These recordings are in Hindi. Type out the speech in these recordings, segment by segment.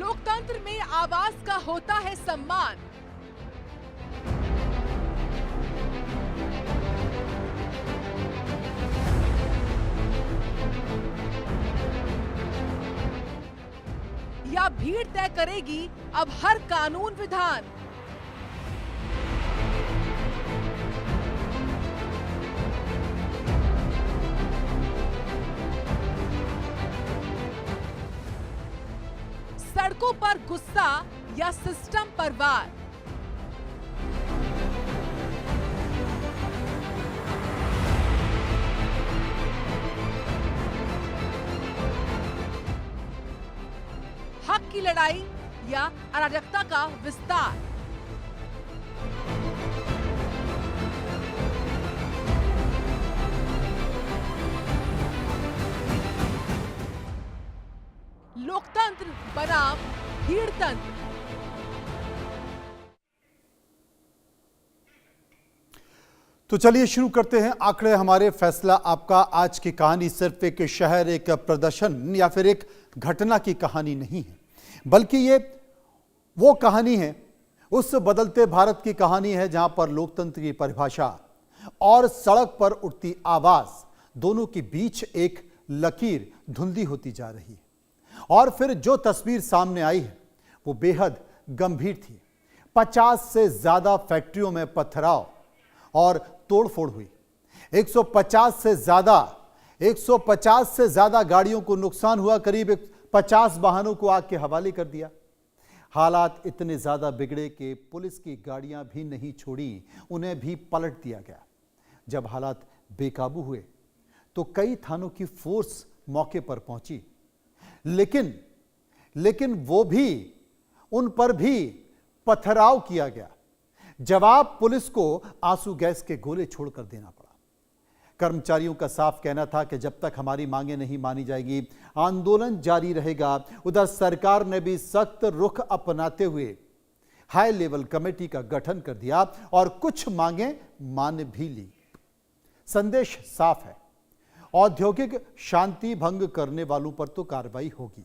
लोकतंत्र में आवाज का होता है सम्मान। या भीड़ तय करेगी अब हर कानून विधान। सड़कों पर गुस्सा या सिस्टम पर वार। हक की लड़ाई या अराजकता का विस्तार। लोकतंत्र बनाम भीड़तंत्र। तो चलिए शुरू करते हैं आंकड़े हमारे फैसला आपका। आज की कहानी सिर्फ एक शहर, एक प्रदर्शन या फिर एक घटना की कहानी नहीं है, बल्कि ये वो कहानी है, उस बदलते भारत की कहानी है जहां पर लोकतंत्र की परिभाषा और सड़क पर उठती आवाज दोनों के बीच एक लकीर धुंधली होती जा रही है। और फिर जो तस्वीर सामने आई है वो बेहद गंभीर थी। 50 से ज्यादा फैक्ट्रियों में पथराव और तोड़फोड़ हुई। 150 से ज्यादा गाड़ियों को नुकसान हुआ। करीब 50 वाहनों को आग के हवाले कर दिया। हालात इतने ज्यादा बिगड़े कि पुलिस की गाड़ियां भी नहीं छोड़ी, उन्हें भी पलट दिया गया। जब हालात बेकाबू हुए तो कई थानों की फोर्स मौके पर पहुंची, लेकिन उन पर भी पथराव किया गया। जवाब पुलिस को आंसू गैस के गोले छोड़कर देना पड़ा। कर्मचारियों का साफ कहना था कि जब तक हमारी मांगें नहीं मानी जाएगी आंदोलन जारी रहेगा। उधर सरकार ने भी सख्त रुख अपनाते हुए हाई लेवल कमेटी का गठन कर दिया और कुछ मांगें मान भी ली। संदेश साफ है, औद्योगिक शांति भंग करने वालों पर तो कार्रवाई होगी।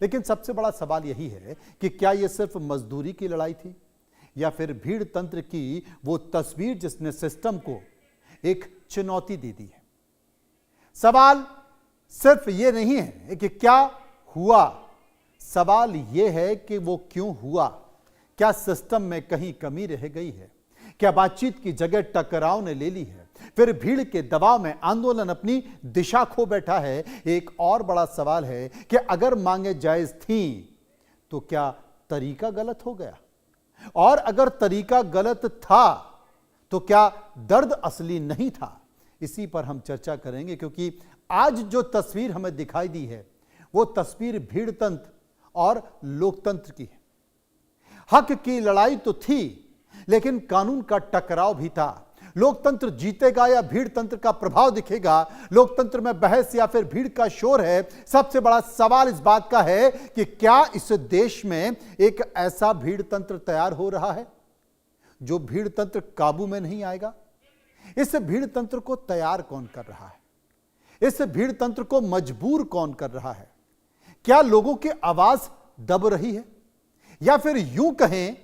लेकिन सबसे बड़ा सवाल यही है कि क्या यह सिर्फ मजदूरी की लड़ाई थी या फिर भीड़ तंत्र की वो तस्वीर जिसने सिस्टम को एक चुनौती दे दी है। सवाल सिर्फ ये नहीं है कि क्या हुआ, सवाल ये है कि वो क्यों हुआ। क्या सिस्टम में कहीं कमी रह गई है? क्या बातचीत की जगह टकराव ने ले ली है? फिर भीड़ के दबाव में आंदोलन अपनी दिशा खो बैठा है। एक और बड़ा सवाल है कि अगर मांगे जायज थीं तो क्या तरीका गलत हो गया? और अगर तरीका गलत था तो क्या दर्द असली नहीं था? इसी पर हम चर्चा करेंगे, क्योंकि आज जो तस्वीर हमें दिखाई दी है वो तस्वीर भीड़तंत्र और लोकतंत्र की है। हक की लड़ाई तो थी, लेकिन कानून का टकराव भी था। लोकतंत्र जीतेगा या भीड़तंत्र का प्रभाव दिखेगा? लोकतंत्र में बहस या फिर भीड़ का शोर है? सबसे बड़ा सवाल इस बात का है कि क्या इस देश में एक ऐसा भीड़तंत्र तैयार हो रहा है जो भीड़तंत्र काबू में नहीं आएगा? इस भीड़तंत्र को तैयार कौन कर रहा है? इस भीड़तंत्र को मजबूर कौन कर रहा है? क्या लोगों की आवाज दब रही है या फिर यूं कहें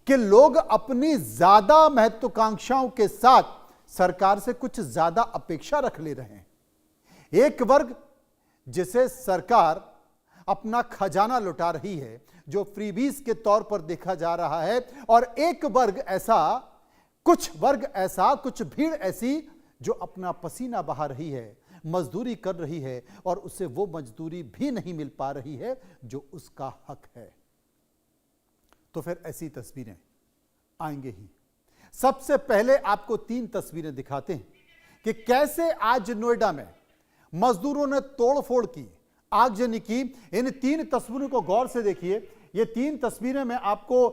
कि लोग अपनी ज्यादा महत्वाकांक्षाओं के साथ सरकार से कुछ ज्यादा अपेक्षा रख ले रहे हैं? एक वर्ग जिसे सरकार अपना खजाना लुटा रही है, जो फ्रीबीज के तौर पर देखा जा रहा है, और एक वर्ग ऐसा, कुछ भीड़ ऐसी जो अपना पसीना बहा रही है, मजदूरी कर रही है और उसे वो मजदूरी भी नहीं मिल पा रही है जो उसका हक है। तो फिर ऐसी तस्वीरें आएंगे ही। सबसे पहले आपको 3 तस्वीरें दिखाते हैं कि कैसे आज नोएडा में मजदूरों ने तोड़फोड़ की, आगजनी की। इन 3 तस्वीरों को गौर से देखिए। ये 3 तस्वीरें मैं आपको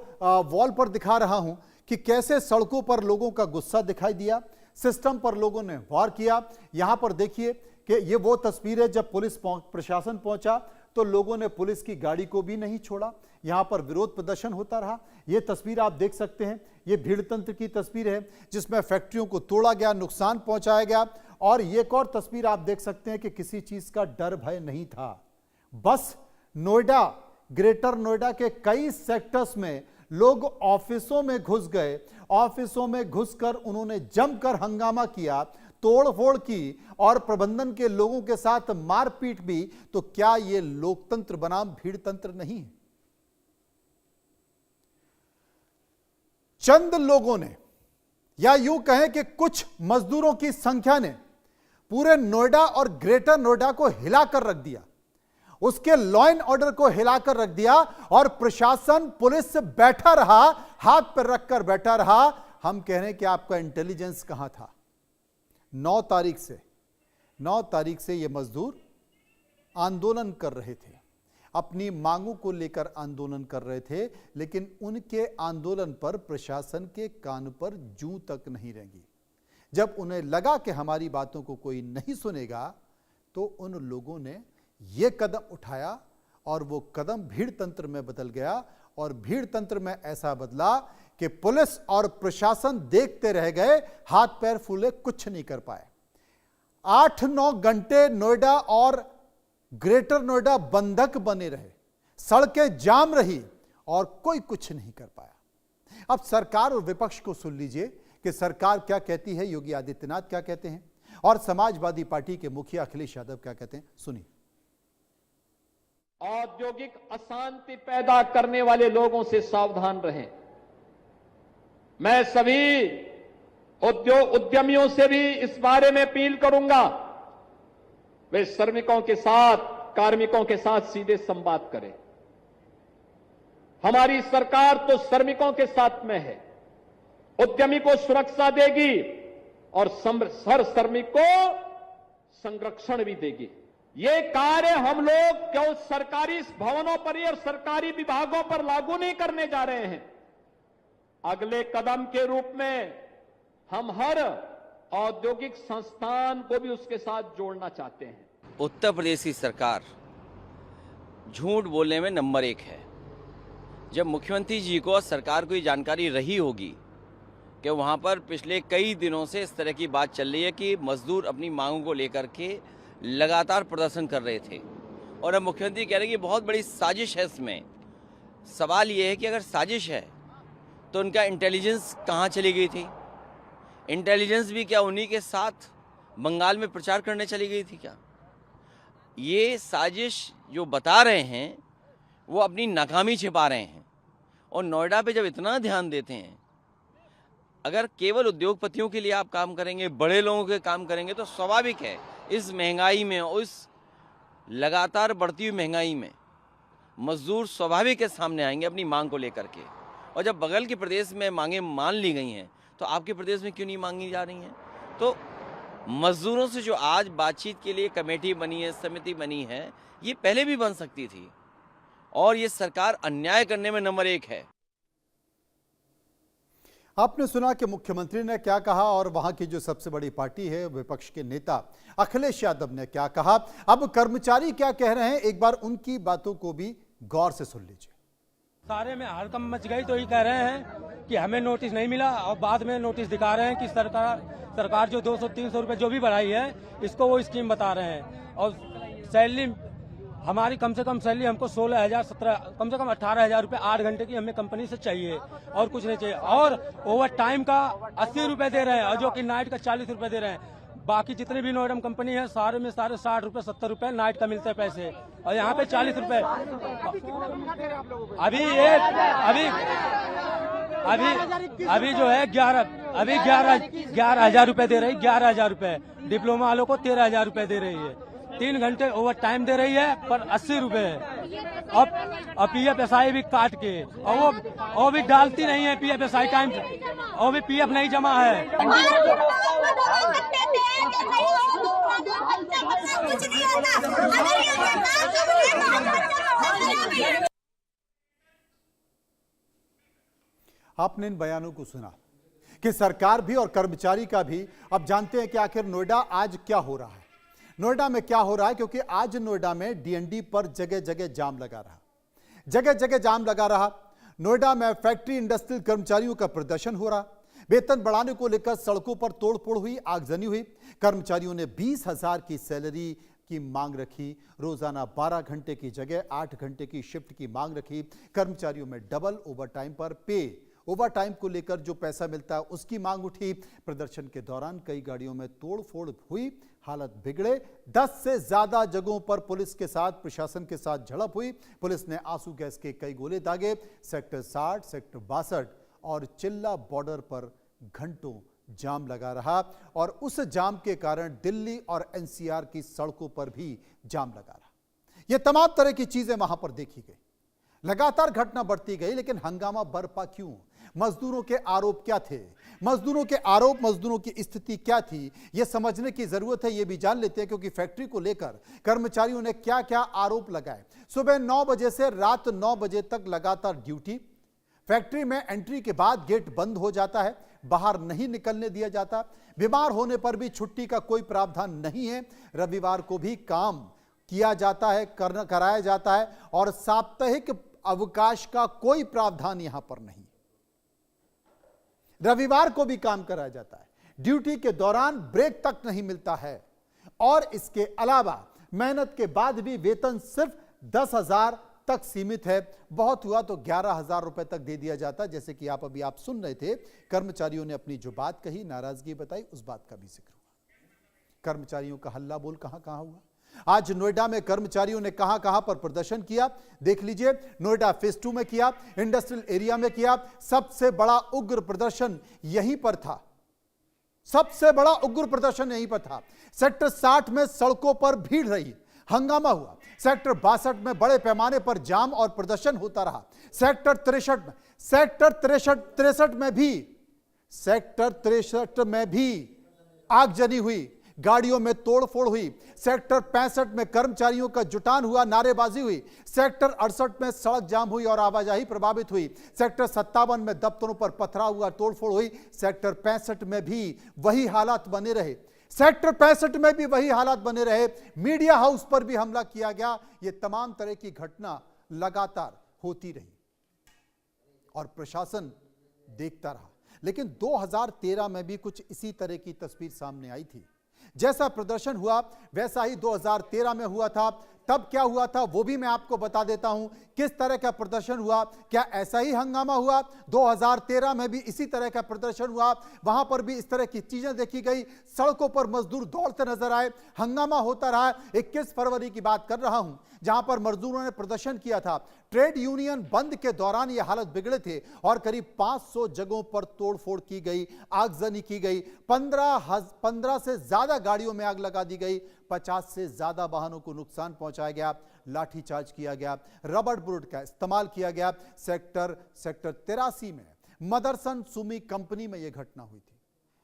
वॉल पर दिखा रहा हूं कि कैसे सड़कों पर लोगों का गुस्सा दिखाई दिया, सिस्टम पर लोगों ने वार किया। यहां पर देखिए कि ये वो तस्वीर है जब पुलिस प्रशासन पहुंचा तो लोगों ने पुलिस की गाड़ी को भी नहीं छोड़ा। यहां पर विरोध प्रदर्शन होता रहा। ये तस्वीर आप देख सकते हैं, ये भीड़तंत्र की तस्वीर है जिसमें फैक्ट्रियों को तोड़ा गया, नुकसान पहुंचाया गया। और ये एक और तस्वीर आप देख सकते हैं कि किसी चीज का डर भय नहीं था। बस नोएडा ग्रेटर नोएडा के कई सेक्टर्स में लोग ऑफिसों में घुस गए। ऑफिसों में घुसकर उन्होंने जमकर हंगामा किया, तोड़फोड़ की और प्रबंधन के लोगों के साथ मारपीट भी। तो क्या यह लोकतंत्र बनाम भीड़ तंत्र नहीं है? चंद लोगों ने, या यूं कहें कि कुछ मजदूरों की संख्या ने पूरे नोएडा और ग्रेटर नोएडा को हिलाकर रख दिया, उसके लॉ एंड ऑर्डर को हिलाकर रख दिया। और प्रशासन, पुलिस बैठा रहा, हाथ पर रखकर बैठा रहा। हम कह रहे हैं कि आपका इंटेलिजेंस कहां था? 9 तारीख से ये मजदूर आंदोलन कर रहे थे, अपनी मांगों को लेकर आंदोलन कर रहे थे, लेकिन उनके आंदोलन पर प्रशासन के कान पर जूं तक नहीं रेंगी। जब उन्हें लगा कि हमारी बातों को कोई नहीं सुनेगा, तो उन लोगों ने यह कदम उठाया और वो कदम भीड़ तंत्र में बदल गया। और भीड़ तंत्र में ऐसा बदला कि पुलिस और प्रशासन देखते रह गए, हाथ पैर फूले, कुछ नहीं कर पाए। 8-9 घंटे नोएडा और ग्रेटर नोएडा बंधक बने रहे, सड़कें जाम रही और कोई कुछ नहीं कर पाया। अब सरकार और विपक्ष को सुन लीजिए कि सरकार क्या कहती है, योगी आदित्यनाथ क्या कहते हैं और समाजवादी पार्टी के मुखिया अखिलेश यादव क्या कहते हैं। सुनिए। औद्योगिक अशांति पैदा करने वाले लोगों से सावधान रहें। मैं सभी उद्यमियों से भी इस बारे में अपील करूंगा, वे श्रमिकों के साथ, कार्मिकों के साथ सीधे संवाद करें। हमारी सरकार तो श्रमिकों के साथ में है, उद्यमी को सुरक्षा देगी और हर श्रमिक को संरक्षण भी देगी। ये कार्य हम लोग केवल सरकारी भवनों पर ही और सरकारी विभागों पर लागू नहीं करने जा रहे हैं। अगले कदम के रूप में हम हर औद्योगिक संस्थान को भी उसके साथ जोड़ना चाहते हैं। उत्तर प्रदेश की सरकार झूठ बोलने में नंबर 1 है। जब मुख्यमंत्री जी को और सरकार को ये जानकारी रही होगी कि वहाँ पर पिछले कई दिनों से इस तरह की बात चल रही है कि मजदूर अपनी मांगों को लेकर के लगातार प्रदर्शन कर रहे थे, और अब मुख्यमंत्री कह रहे हैं कि बहुत बड़ी साजिश है इसमें। सवाल ये है कि अगर साजिश है तो उनका इंटेलिजेंस कहाँ चली गई थी? इंटेलिजेंस भी क्या उन्हीं के साथ बंगाल में प्रचार करने चली गई थी क्या? ये साजिश जो बता रहे हैं वो अपनी नाकामी छिपा रहे हैं। और नोएडा पे जब इतना ध्यान देते हैं, अगर केवल उद्योगपतियों के लिए आप काम करेंगे, बड़े लोगों के काम करेंगे, तो स्वाभाविक है इस महंगाई में, उस लगातार बढ़ती हुई महंगाई में मजदूर स्वाभाविक के सामने आएंगे अपनी मांग को लेकर के। और जब बगल के प्रदेश में मांगे मान ली गई हैं, तो आपके प्रदेश में क्यों नहीं मांगी जा रही हैं? तो मजदूरों से जो आज बातचीत के लिए कमेटी बनी है, समिति बनी है, ये पहले भी बन सकती थी। और ये सरकार अन्याय करने में नंबर 1 है। आपने सुना कि मुख्यमंत्री ने क्या कहा और वहां की जो सबसे बड़ी पार्टी है विपक्ष के नेता अखिलेश यादव ने क्या कहा। अब कर्मचारी क्या कह रहे हैं, एक बार उनकी बातों को भी गौर से सुन लीजिए। सारे में हड़कंप मच गई, तो ये कह रहे हैं कि हमें नोटिस नहीं मिला, और बाद में नोटिस दिखा रहे हैं कि सरकार जो 200-300 रुपए जो भी बढ़ाई है, इसको वो स्कीम बता रहे हैं। और सैलरी हमारी कम से कम सैलरी हमको 16,000, 17, कम से कम 18,000 रुपए 8 घंटे की हमें कंपनी से चाहिए, और कुछ नहीं चाहिए। और ओवर टाइम का 80 रुपए दे रहे हैं, और जो कि नाइट का 40 रुपए दे रहे हैं। बाकी जितने भी नोएडा कंपनी है सारे में सारे 60 रुपए 70 रुपए नाइट का मिलते हैं पैसे, और यहाँ पे 40 रुपए। अभी जो है 11,000 रुपए दे रही, 11,000 रुपए। डिप्लोमा वालों को 13,000 रुपए दे रही है। 3 घंटे ओवर टाइम दे रही है, पर 80 रुपए है। अब PFSI भी काट के, और वो भी डालती नहीं है PFSI टाइम, और भी PF नहीं जमा है। आपने इन बयानों को सुना कि सरकार भी और कर्मचारी का भी अब जानते हैं कि आखिर नोएडा आज क्या हो रहा है। नोएडा में क्या हो रहा है, क्योंकि आज नोएडा में DND पर जगह जगह जाम लगा रहा, जगह जगह जाम लगा रहा। नोएडा में फैक्ट्री इंडस्ट्रियल कर्मचारियों का प्रदर्शन हो रहा, वेतन बढ़ाने को लेकर सड़कों पर तोड़फोड़ हुई, आगजनी हुई। कर्मचारियों ने 20,000 की सैलरी की मांग रखी, रोजाना 12 घंटे की जगह 8 घंटे की शिफ्ट की मांग रखी, कर्मचारियों में डबल ओवरटाइम पर पे, ओवरटाइम को लेकर जो पैसा मिलता है उसकी मांग उठी। प्रदर्शन के दौरान कई गाड़ियों में तोड़फोड़ हुई, हालत बिगड़े, 10 से ज्यादा जगहों पर पुलिस के साथ, प्रशासन के साथ झड़प हुई। पुलिस ने आंसू गैस के कई गोले दागे। सेक्टर 60, सेक्टर 62 और चिल्ला बॉर्डर पर घंटों जाम लगा रहा और उस जाम के कारण दिल्ली और एनसीआर की सड़कों पर भी जाम लगा रहा। यह तमाम तरह की चीजें वहां पर देखी गई। लगातार घटना बढ़ती गई, लेकिन हंगामा बरपा क्यों? मजदूरों के आरोप क्या थे? मजदूरों के आरोप, मजदूरों की स्थिति क्या थी, यह समझने की जरूरत है। यह भी जान लेते हैं क्योंकि फैक्ट्री को लेकर कर्मचारियों ने क्या क्या आरोप लगाए। सुबह 9 बजे से रात 9 बजे तक लगातार ड्यूटी। फैक्ट्री में एंट्री के बाद गेट बंद हो जाता है, बाहर नहीं निकलने दिया जाता। बीमार होने पर भी छुट्टी का कोई प्रावधान नहीं है। रविवार को भी काम किया जाता है, कराया जाता है और साप्ताहिक अवकाश का कोई प्रावधान यहां पर नहीं। रविवार को भी काम कराया जाता है। ड्यूटी के दौरान ब्रेक तक नहीं मिलता है और इसके अलावा मेहनत के बाद भी वेतन सिर्फ 10,000 तक सीमित है। बहुत हुआ तो 11,000 रुपए तक दे दिया जाता है। जैसे कि आप सुन रहे थे, कर्मचारियों ने अपनी जो बात कही, नाराजगी बताई, उस बात का भी जिक्र हुआ। कर्मचारियों का हल्ला बोल कहां हुआ। आज नोएडा में कर्मचारियों ने कहां पर प्रदर्शन किया, देख लीजिए। नोएडा फेज 2 में किया, इंडस्ट्रियल एरिया में किया। सबसे बड़ा उग्र प्रदर्शन यहीं पर था। सबसे बड़ा उग्र प्रदर्शन यहीं पर था। सेक्टर 60 में सड़कों पर भीड़ रही, हंगामा हुआ। सेक्टर 62 में बड़े पैमाने पर जाम और प्रदर्शन होता रहा। सेक्टर 63 में भी आगजनी हुई, गाड़ियों में तोड़फोड़ हुई। सेक्टर 65 में कर्मचारियों का जुटान हुआ, नारेबाजी हुई। सेक्टर 68 में सड़क जाम हुई और आवाजाही प्रभावित हुई। सेक्टर 57 में दफ्तरों पर पथराव हुआ, तोड़फोड़ हुई। सेक्टर 65 में भी वही हालात बने रहे। मीडिया हाउस पर भी हमला किया गया। ये तमाम तरह की घटना लगातार होती रही और प्रशासन देखता रहा। लेकिन 2013 में भी कुछ इसी तरह की तस्वीर सामने आई थी। जैसा प्रदर्शन हुआ वैसा ही 2013 में हुआ था। तब क्या हुआ था वो भी मैं आपको बता देता हूं। किस तरह का प्रदर्शन हुआ, क्या ऐसा ही हंगामा हुआ? 2013 में भी इसी तरह का प्रदर्शन हुआ। वहां पर भी इस तरह की चीजें देखी गई। सड़कों पर मजदूर दौड़ते नजर आए, हंगामा होता रहा। 21 फरवरी की बात कर रहा हूं, जहां पर मजदूरों ने प्रदर्शन किया था। ट्रेड यूनियन बंद के दौरान यह हालत बिगड़े थे और करीब 500 जगहों पर तोड़फोड़ की गई, आगजनी की गई। 15 से ज्यादा गाड़ियों में आग लगा दी गई। 50 से ज्यादा वाहनों को नुकसान पहुंचाया गया, लाठीचार्ज किया गया, रबड़ बुलेट का इस्तेमाल किया गया। सेक्टर 83 में मदरसन सुमी कंपनी में यह घटना हुई थी।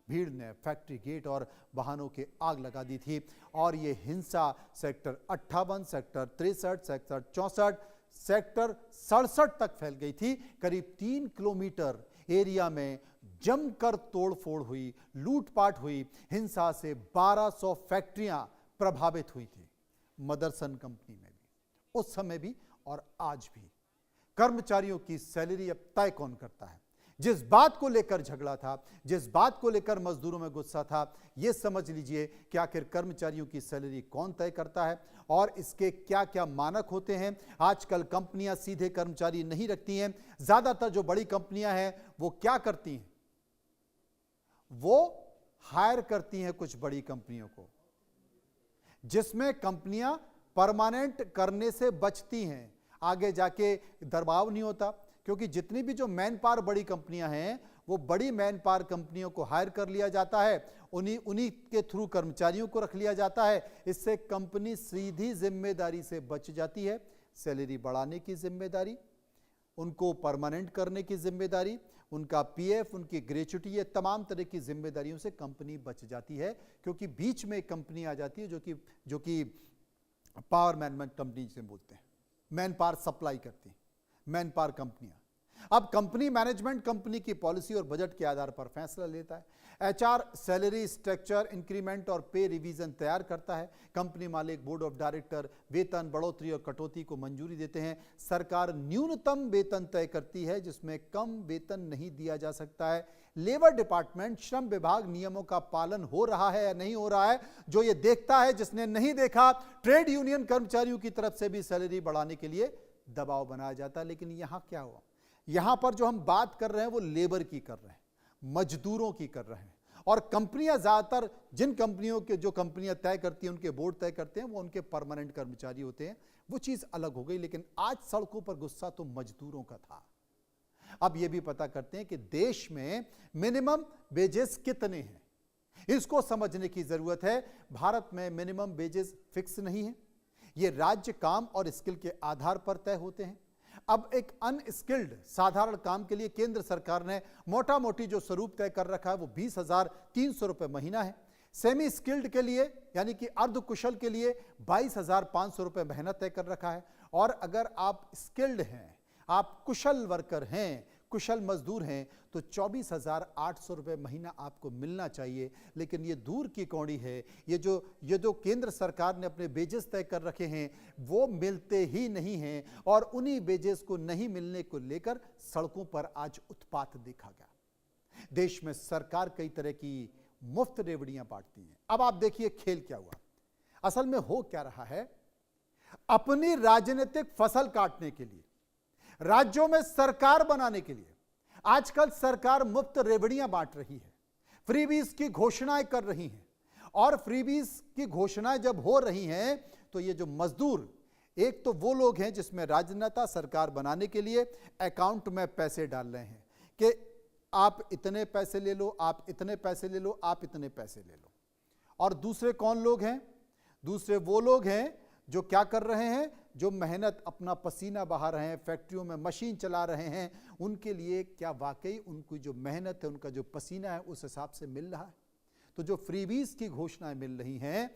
भीड़ ने फैक्ट्री गेट और वाहनों के आग लगा दी थी और यह हिंसा सेक्टर 58, सेक्टर 63, सेक्टर 64, सेक्टर 67 तक फैल गई थी। करीब 3 किलोमीटर एरिया में जमकर तोड़फोड़ हुई, लूटपाट हुई। हिंसा से 1200 फैक्ट्रियां प्रभावित हुई थी। मदरसन कंपनी में भी, उस समय भी और आज भी। कर्मचारियों की सैलरी अब तय कौन करता है? जिस बात को लेकर झगड़ा था, जिस बात को लेकर मजदूरों में गुस्सा था, यह समझ लीजिए कि आखिर कर्मचारियों की सैलरी कौन तय करता है और इसके क्या क्या मानक होते हैं। आजकल कंपनियां सीधे कर्मचारी नहीं रखती हैं। ज्यादातर जो बड़ी कंपनियां हैं वो क्या करती हैं, वो हायर करती हैं कुछ बड़ी कंपनियों को, जिसमें कंपनियां परमानेंट करने से बचती हैं। आगे जाके दबाव नहीं होता, क्योंकि जितनी भी जो मैन पावर बड़ी कंपनियां हैं वो बड़ी मैन पावर कंपनियों को हायर कर लिया जाता है, उन्हीं के थ्रू कर्मचारियों को रख लिया जाता है। इससे कंपनी सीधी जिम्मेदारी से बच जाती है। सैलरी बढ़ाने की जिम्मेदारी, उनको परमानेंट करने की जिम्मेदारी, उनका पीएफ, उनकी ग्रेच्युटी, ये तमाम तरह की जिम्मेदारियों से कंपनी बच जाती है। क्योंकि बीच में एक कंपनी आ जाती है जो कि पावर मैनेजमेंट कंपनी से बोलते हैं, मैन पावर सप्लाई करती हैं, मैन पावर कंपनियां। अब कंपनी मैनेजमेंट कंपनी की पॉलिसी और बजट के आधार पर फैसला लेता है। एचआर सैलरी स्ट्रक्चर, इंक्रीमेंट और पे रिवीजन तैयार करता है। कंपनी मालिक, बोर्ड ऑफ डायरेक्टर वेतन बढ़ोतरी और कटौती को मंजूरी देते हैं। सरकार न्यूनतम वेतन तय करती है जिसमें कम वेतन नहीं दिया जा सकता है। लेबर डिपार्टमेंट, श्रम विभाग नियमों का पालन हो रहा है या नहीं हो रहा है जो ये देखता है। जिसने नहीं देखा, ट्रेड यूनियन कर्मचारियों की तरफ से भी सैलरी बढ़ाने के लिए दबाव बनाया जाता है। लेकिन यहां क्या हुआ? यहां पर जो हम बात कर रहे हैं वो लेबर की कर रहे हैं, मजदूरों की कर रहे हैं। और कंपनियां ज्यादातर, जिन कंपनियों के जो कंपनियां तय करती हैं, उनके बोर्ड तय करते हैं, वो उनके परमानेंट कर्मचारी होते हैं। वो चीज अलग हो गई। लेकिन आज सड़कों पर गुस्सा तो मजदूरों का था। अब यह भी पता करते हैं कि देश में मिनिमम वेजेस कितने हैं, इसको समझने की जरूरत है। भारत में मिनिमम वेजेस फिक्स नहीं है, ये राज्य काम और स्किल के आधार पर तय होते हैं। अब एक अनस्किल्ड साधारण काम के लिए केंद्र सरकार ने मोटा मोटी जो स्वरूप तय कर रखा है वो 20,300 रुपए महीना है। सेमी स्किल्ड के लिए यानी कि अर्धकुशल के लिए 22,500 रुपए महीना तय कर रखा है। और अगर आप स्किल्ड हैं, आप कुशल वर्कर हैं, कुशल मजदूर हैं, तो 24,800 रुपए महीना आपको मिलना चाहिए। लेकिन ये दूर की कौड़ी है। ये जो केंद्र सरकार ने अपने वेजेस तय कर रखे हैं वो मिलते ही नहीं हैं। और उन्हीं वेजेस को नहीं मिलने को लेकर सड़कों पर आज उत्पात देखा गया। देश में सरकार कई तरह की मुफ्त रेवड़ियां बांटती हैं। अब आप देखिए खेल क्या हुआ। असल में हो क्या रहा है, अपनी राजनीतिक फसल काटने के लिए, राज्यों में सरकार बनाने के लिए आजकल सरकार मुफ्त रेवड़ियां बांट रही है, फ्रीबीज की घोषणाएं कर रही है। और फ्रीबीज की घोषणाएं जब हो रही हैं तो ये जो मजदूर, एक तो वो लोग हैं जिसमें राजनेता सरकार बनाने के लिए अकाउंट में पैसे डाल रहे हैं कि आप इतने पैसे ले लो, आप इतने पैसे ले लो, आप इतने पैसे ले लो। और दूसरे कौन लोग हैं? दूसरे वो लोग हैं जो क्या कर रहे हैं, जो मेहनत, अपना पसीना बहा रहे हैं, फैक्ट्रियों में मशीन चला रहे हैं। उनके लिए क्या वाकई उनकी जो मेहनत है, उनका जो पसीना है, उस हिसाब से मिल रहा है? तो जो फ्रीबीज की घोषणाएं मिल रही हैं,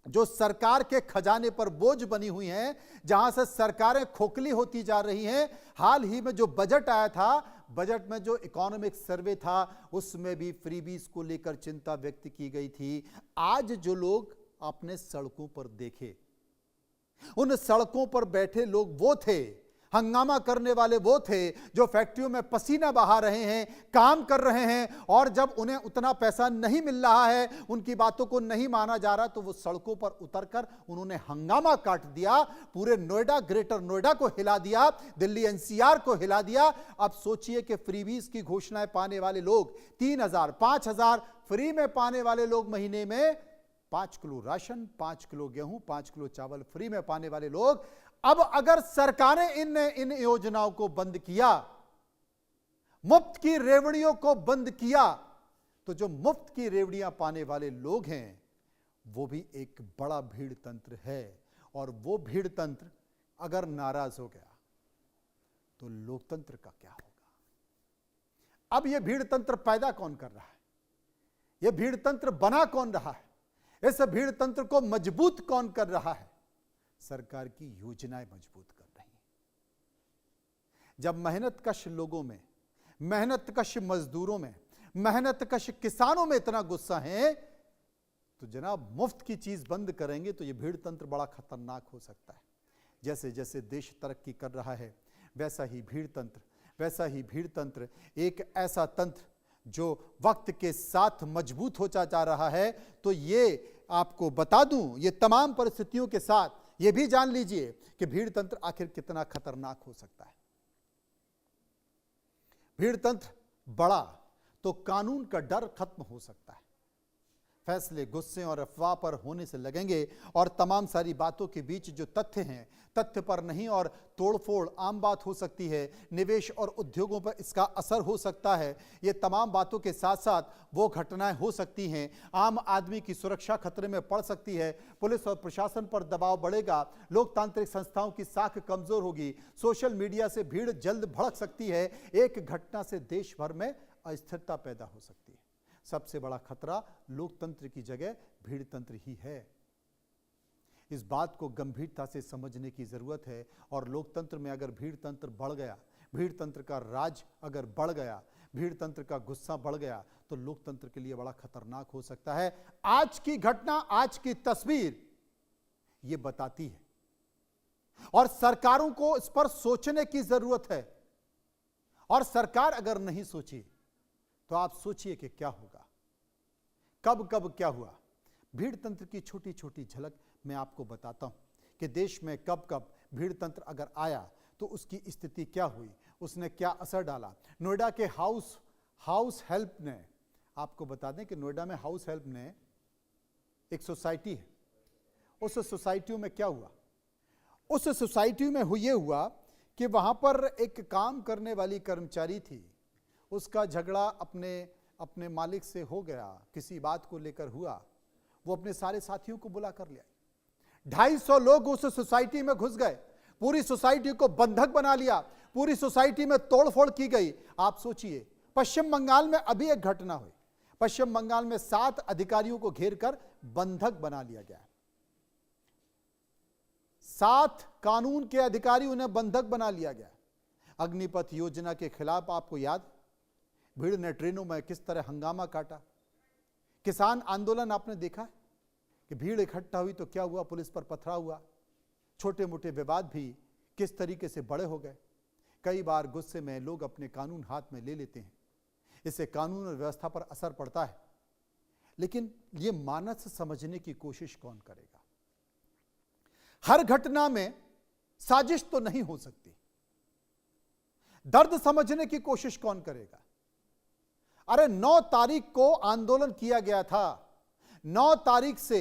जो सरकार के खजाने पर बोझ बनी हुई हैं, जहां से सरकारें खोखली होती जा रही हैं। हाल ही में जो बजट आया था, बजट में जो इकोनॉमिक सर्वे था, उसमें भी फ्रीबीज को लेकर चिंता व्यक्त की गई थी। आज जो लोग आपने सड़कों पर देखे, उन सड़कों पर बैठे लोग वो थे, हंगामा करने वाले वो थे जो फैक्ट्रियों में पसीना बहा रहे हैं, काम कर रहे हैं। और जब उन्हें उतना पैसा नहीं मिल रहा है, उनकी बातों को नहीं माना जा रहा, तो वो सड़कों पर उतरकर उन्होंने हंगामा काट दिया। पूरे नोएडा, ग्रेटर नोएडा को हिला दिया, दिल्ली एनसीआर को हिला दिया। अब सोचिए कि फ्रीबीज की घोषणाएं पाने वाले लोग 3,000, 5,000 फ्री में पाने वाले लोग, महीने में 5 किलो राशन, 5 किलो गेहूं, 5 किलो चावल फ्री में पाने वाले लोग। अब अगर सरकारें इन योजनाओं को बंद किया, मुफ्त की रेवड़ियों को बंद किया, तो जो मुफ्त की रेवड़ियां पाने वाले लोग हैं वो भी एक बड़ा भीड़ तंत्र है। और वो भीड़ तंत्र अगर नाराज हो गया तो लोकतंत्र का क्या होगा? अब यह भीड़ तंत्र पैदा कौन कर रहा है? यह भीड़ तंत्र बना कौन रहा है? इस भीड़ तंत्र को मजबूत कौन कर रहा है? सरकार की योजनाएं मजबूत कर रही हैं। जब मेहनतकश लोगों में, मेहनतकश मजदूरों में, मेहनतकश किसानों में इतना गुस्सा है, तो जनाब मुफ्त की चीज बंद करेंगे तो यह भीड़ तंत्र बड़ा खतरनाक हो सकता है। जैसे जैसे देश तरक्की कर रहा है, वैसा ही भीड़ तंत्र एक ऐसा तंत्र जो वक्त के साथ मजबूत होता जा रहा है। तो ये आपको बता दूं, ये तमाम परिस्थितियों के साथ ये भी जान लीजिए कि भीड़ तंत्र आखिर कितना खतरनाक हो सकता है। भीड़ तंत्र बड़ा तो कानून का डर खत्म हो सकता है। फैसले गुस्से और अफवाह पर होने से लगेंगे और तमाम सारी बातों के बीच जो तथ्य हैं, तथ्य पर नहीं और तोड़फोड़ आम बात हो सकती है। निवेश और उद्योगों पर इसका असर हो सकता है। ये तमाम बातों के साथ साथ वो घटनाएं हो सकती हैं, आम आदमी की सुरक्षा खतरे में पड़ सकती है, पुलिस और प्रशासन पर दबाव बढ़ेगा, लोकतांत्रिक संस्थाओं की साख कमजोर होगी, सोशल मीडिया से भीड़ जल्द भड़क सकती है। एक घटना से देश भर में अस्थिरता पैदा हो सकती है। सबसे बड़ा खतरा लोकतंत्र की जगह भीड़ तंत्र ही है। इस बात को गंभीरता से समझने की जरूरत है। और लोकतंत्र में अगर भीड़ तंत्र बढ़ गया, भीड़ तंत्र का राज अगर बढ़ गया, भीड़ तंत्र का गुस्सा बढ़ गया तो लोकतंत्र के लिए बड़ा खतरनाक हो सकता है। आज की घटना, आज की तस्वीर यह बताती है और सरकारों को इस पर सोचने की जरूरत है। और सरकार अगर नहीं सोची तो आप सोचिए कि क्या होगा, कब कब क्या हुआ। भीड़ तंत्र की छोटी छोटी झलक मैं आपको बताता हूं कि देश में कब कब भीड़ तंत्र अगर आया तो उसकी स्थिति क्या हुई, उसने क्या असर डाला। नोएडा के हाउस हेल्प ने, आपको बता दें कि नोएडा में हाउस हेल्प ने एक सोसाइटी है, उस सोसाइटियों में क्या हुआ, उस सोसाइटी में ये हुआ कि वहां पर एक काम करने वाली कर्मचारी थी, उसका झगड़ा अपने मालिक से हो गया, किसी बात को लेकर हुआ, वो अपने सारे साथियों को बुला कर ले आई। 250 लोग उस सोसाइटी में घुस गए, पूरी सोसाइटी को बंधक बना लिया, पूरी सोसाइटी में तोड़फोड़ की गई। आप सोचिए, पश्चिम बंगाल में अभी एक घटना हुई, पश्चिम बंगाल में 7 अधिकारियों को घेर कर बंधक बना लिया गया। 7 कानून के अधिकारियों ने बंधक बना लिया गया। अग्निपथ योजना के खिलाफ आपको याद, भीड़ ने ट्रेनों में किस तरह हंगामा काटा। किसान आंदोलन आपने देखा कि भीड़ इकट्ठा हुई तो क्या हुआ, पुलिस पर पथराव हुआ। छोटे मोटे विवाद भी किस तरीके से बड़े हो गए। कई बार गुस्से में लोग अपने कानून हाथ में ले लेते हैं, इससे कानून और व्यवस्था पर असर पड़ता है। लेकिन यह मानस समझने की कोशिश कौन करेगा। हर घटना में साजिश तो नहीं हो सकती, दर्द समझने की कोशिश कौन करेगा। अरे 9 तारीख को आंदोलन किया गया था, 9 तारीख से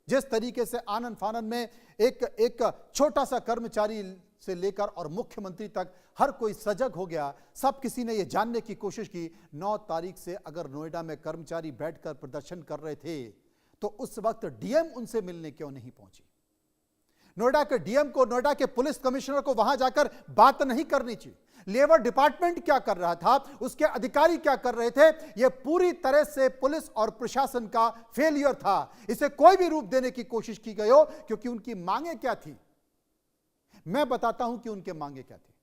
जिस तरीके से आनन फानन में एक छोटा सा कर्मचारी से लेकर और मुख्यमंत्री तक हर कोई सजग हो गया, सब किसी ने यह जानने की कोशिश की 9 तारीख से अगर नोएडा में कर्मचारी बैठकर प्रदर्शन कर रहे थे तो उस वक्त डीएम उनसे मिलने क्यों नहीं पहुंची। नोएडा के डीएम को, नोएडा के पुलिस कमिश्नर को वहां जाकर बात नहीं करनी चाहिए। लेबर डिपार्टमेंट क्या कर रहा था, उसके अधिकारी क्या कर रहे थे, यह पूरी तरह से पुलिस और प्रशासन का फेलियर था। इसे कोई भी रूप देने की कोशिश की गई हो, क्योंकि उनकी मांगे क्या थी, मैं बताता हूं कि उनके मांगे क्या थी,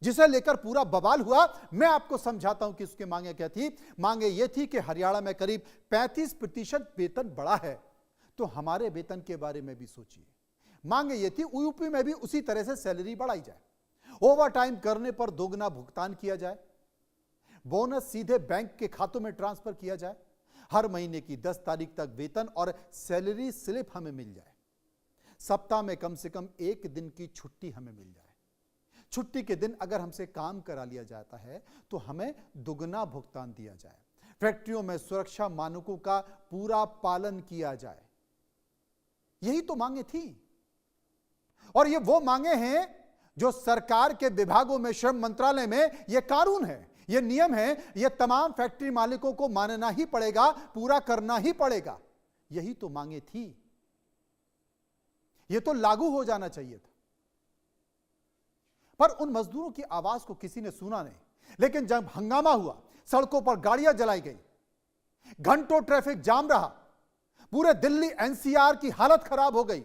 जिसे लेकर पूरा बवाल हुआ। मैं आपको समझाता हूं कि उसके मांगे क्या थी। मांगे यह थी कि हरियाणा में करीब 35% वेतन बढ़ा है, तो हमारे वेतन के बारे में भी सोचिए। मांगे यह थी यूपी में भी उसी तरह से सैलरी बढ़ाई जाए, ओवर टाइम करने पर दोगुना भुगतान किया जाए, बोनस सीधे बैंक के खातों में ट्रांसफर किया जाए, हर महीने की 10 तारीख तक वेतन और सैलरी स्लिप हमें मिल जाए, सप्ताह में कम से कम 1 दिन की छुट्टी हमें मिल जाए, छुट्टी के दिन अगर हमसे काम करा लिया जाता है तो हमें दुगना भुगतान दिया जाए, फैक्ट्रियों में सुरक्षा मानकों का पूरा पालन किया जाए। यही तो मांगे थी। और ये वो मांगे हैं जो सरकार के विभागों में, श्रम मंत्रालय में ये कानून है, ये नियम है, ये तमाम फैक्ट्री मालिकों को मानना ही पड़ेगा, पूरा करना ही पड़ेगा। यही तो मांगे थी, ये तो लागू हो जाना चाहिए था। पर उन मजदूरों की आवाज को किसी ने सुना नहीं। लेकिन जब हंगामा हुआ, सड़कों पर गाड़ियां जलाई गई, घंटों ट्रैफिक जाम रहा, पूरे दिल्ली एनसीआर की हालत खराब हो गई,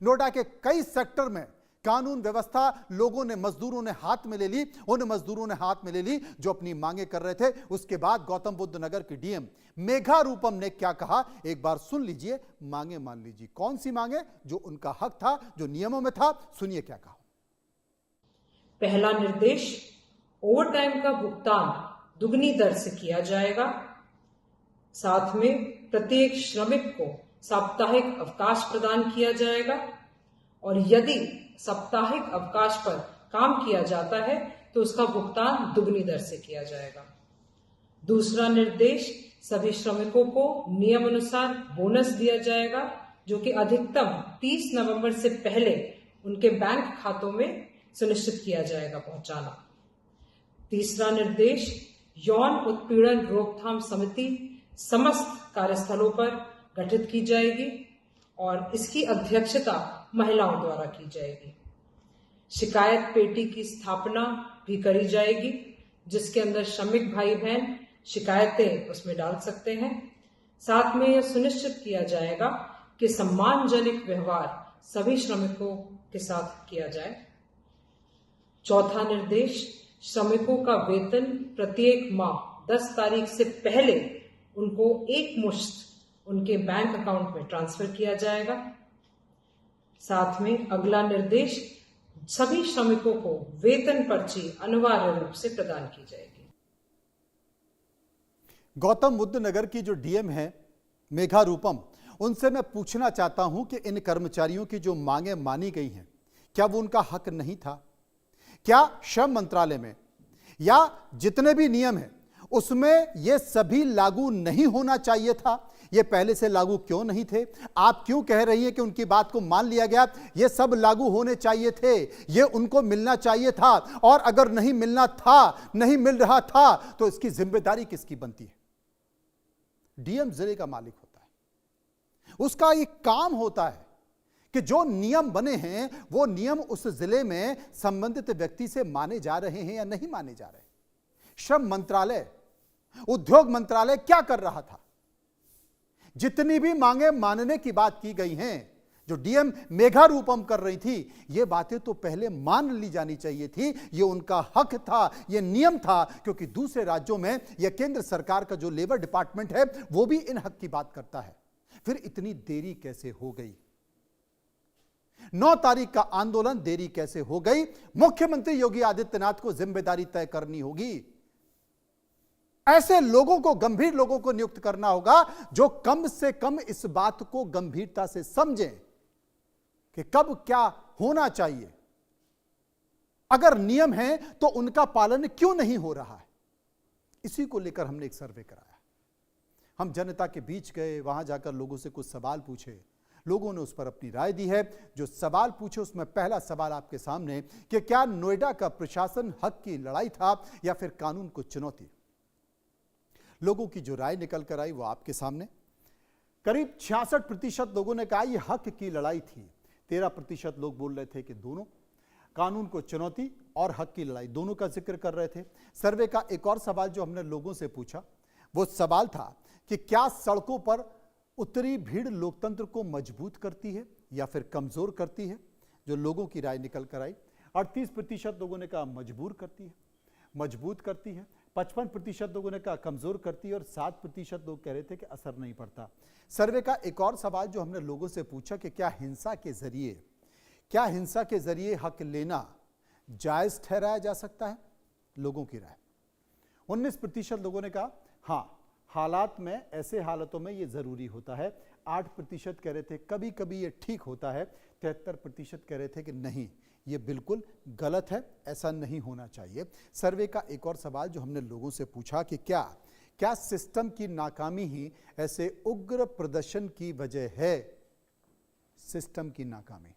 नोएडा के कई सेक्टर में कानून व्यवस्था लोगों ने, मजदूरों ने हाथ में ले ली, उन मजदूरों ने हाथ में ले ली जो अपनी मांगे कर रहे थे। उसके बाद गौतम बुद्ध नगर की डीएम मेघा रूपम ने क्या कहा, एक बार सुन लीजिए, मांगे मान लीजिए। कौन सी मांगे? जो उनका हक था, जो नियमों में था। सुनिए क्या कहा। पहला निर्देश, ओवर टाइम का भुगतान दुगनी दर से किया जाएगा। साथ में प्रत्येक श्रमिक को साप्ताहिक अवकाश प्रदान किया जाएगा और यदि साप्ताहिक अवकाश पर काम किया जाता है तो उसका भुगतान दुगनी दर से किया जाएगा। दूसरा निर्देश, सभी श्रमिकों को नियमानुसार बोनस दिया जाएगा, जो कि अधिकतम 30 नवंबर से पहले उनके बैंक खातों में सुनिश्चित किया जाएगा पहुंचाना। तीसरा निर्देश, यौन उत्पीड़न रोकथाम समिति समस्त कार्यस्थलों पर गठित की जाएगी और इसकी अध्यक्षता महिलाओं द्वारा की जाएगी। शिकायत पेटी की स्थापना भी करी जाएगी, जिसके अंदर श्रमिक भाई बहन शिकायतें उसमें डाल सकते हैं। साथ में यह सुनिश्चित किया जाएगा कि सम्मानजनक व्यवहार सभी श्रमिकों के साथ किया जाए। चौथा निर्देश, श्रमिकों का वेतन प्रत्येक माह 10 तारीख से पहले उनको एक मुश्त उनके बैंक अकाउंट में ट्रांसफर किया जाएगा। साथ में अगला निर्देश, सभी श्रमिकों को वेतन पर्ची अनिवार्य रूप से प्रदान की जाएगी। गौतम बुद्ध नगर की जो डीएम है मेघा रूपम, उनसे मैं पूछना चाहता हूं कि इन कर्मचारियों की जो मांगे मानी गई हैं, क्या वो उनका हक नहीं था? क्या श्रम मंत्रालय में या जितने भी नियम हैं उसमें ये सभी लागू नहीं होना चाहिए था? ये पहले से लागू क्यों नहीं थे? आप क्यों कह रही हैं कि उनकी बात को मान लिया गया? ये सब लागू होने चाहिए थे, ये उनको मिलना चाहिए था, और अगर नहीं मिलना था, नहीं मिल रहा था, तो इसकी जिम्मेदारी किसकी बनती है? डीएम जिले का मालिक होता है, उसका ये काम होता है कि जो नियम बने हैं वो नियम उस जिले में संबंधित व्यक्ति से माने जा रहे हैं या नहीं माने जा रहे। श्रम मंत्रालय, उद्योग मंत्रालय क्या कर रहा था? जितनी भी मांगे मानने की बात की गई हैं, जो डीएम मेघा रूपम कर रही थी, ये बातें तो पहले मान ली जानी चाहिए थी। ये उनका हक था, ये नियम था, क्योंकि दूसरे राज्यों में या केंद्र सरकार का जो लेबर डिपार्टमेंट है वो भी इन हक की बात करता है। फिर इतनी देरी कैसे हो गई? 9 तारीख का आंदोलन देरी कैसे हो गई? मुख्यमंत्री योगी आदित्यनाथ को जिम्मेदारी तय करनी होगी। ऐसे लोगों को, गंभीर लोगों को नियुक्त करना होगा जो कम से कम इस बात को गंभीरता से समझें कि कब क्या होना चाहिए। अगर नियम है तो उनका पालन क्यों नहीं हो रहा है? इसी को लेकर हमने एक सर्वे कराया। हम जनता के बीच गए, वहां जाकर लोगों से कुछ सवाल पूछे, लोगों ने उस पर अपनी राय दी है। जो सवाल पूछे उसमें पहला सवाल आपके सामने कि क्या नोएडा का प्रशासन हक की लड़ाई था या फिर कानून को चुनौती? लोगों की जो राय निकल कर आई वो आपके सामने। करीब 66% लोगों ने कहा यह हक की लड़ाई थी। 13% लोग बोल रहे थे कि दोनों, कानून को चुनौती और हक की लड़ाई, दोनों का जिक्र कर रहे थे। सर्वे का एक और सवाल जो हमने लोगों से पूछा वो सवाल था कि क्या सड़कों पर उतरी भीड़ लोकतंत्र को मजबूत करती है या फिर कमजोर करती है? जो लोगों की राय निकल कर आई, 38% लोगों ने कहा मजबूर करती है, मजबूत करती है। 55% लोगों ने कहा कमजोर करती है और 7% लोग कह रहे थे कि असर नहीं पड़ता। सर्वे का एक और सवाल जो हमने लोगों से पूछा कि क्या हिंसा के जरिए हक लेना जायज ठहराया जा सकता है? लोगों की राय, 19% लोगों ने कहा हाँ, हालात में, ऐसे हालातों में ये जरूरी होता है। 8% कह रहे थे कभी कभी ये ठीक होता है। 73% कह रहे थे कि नहीं, ये बिल्कुल गलत है, ऐसा नहीं होना चाहिए। सर्वे का एक और सवाल जो हमने लोगों से पूछा कि क्या सिस्टम की नाकामी ही ऐसे उग्र प्रदर्शन की वजह है? सिस्टम की नाकामी,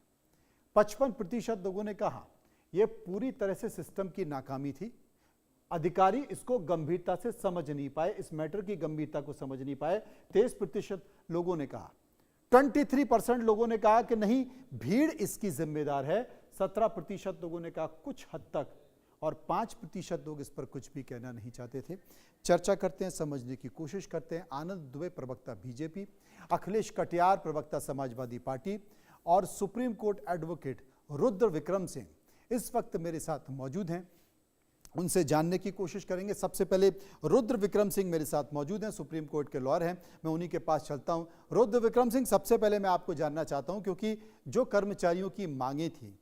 55% लोगों ने कहा यह पूरी तरह से सिस्टम की नाकामी थी, अधिकारी इसको गंभीरता से समझ नहीं पाए, इस मैटर की गंभीरता को समझ नहीं पाए। 23% लोगों ने कहा, 23% लोगों ने कहा कि नहीं, भीड़ इसकी जिम्मेदार है। 17% लोगों ने कहा कुछ हद तक, और 5% लोग इस पर कुछ भी कहना नहीं चाहते थे। चर्चा करते हैं, समझने की कोशिश करते हैं। आनंद दुबे, प्रवक्ता बीजेपी, अखिलेश कटियार, प्रवक्ता समाजवादी पार्टी, और supreme court advocate Rudra Vikram Singh इस वक्त मेरे साथ मौजूद हैं। उनसे जानने की कोशिश करेंगे। सबसे पहले रुद्र विक्रम सिंह मेरे साथ मौजूद हैं, सुप्रीम कोर्ट के लॉयर हैं, मैं उन्हीं के पास चलता हूं। रुद्र विक्रम सिंह, सबसे पहले मैं आपको जानना चाहता हूं, क्योंकि जो कर्मचारियों की मांगे थी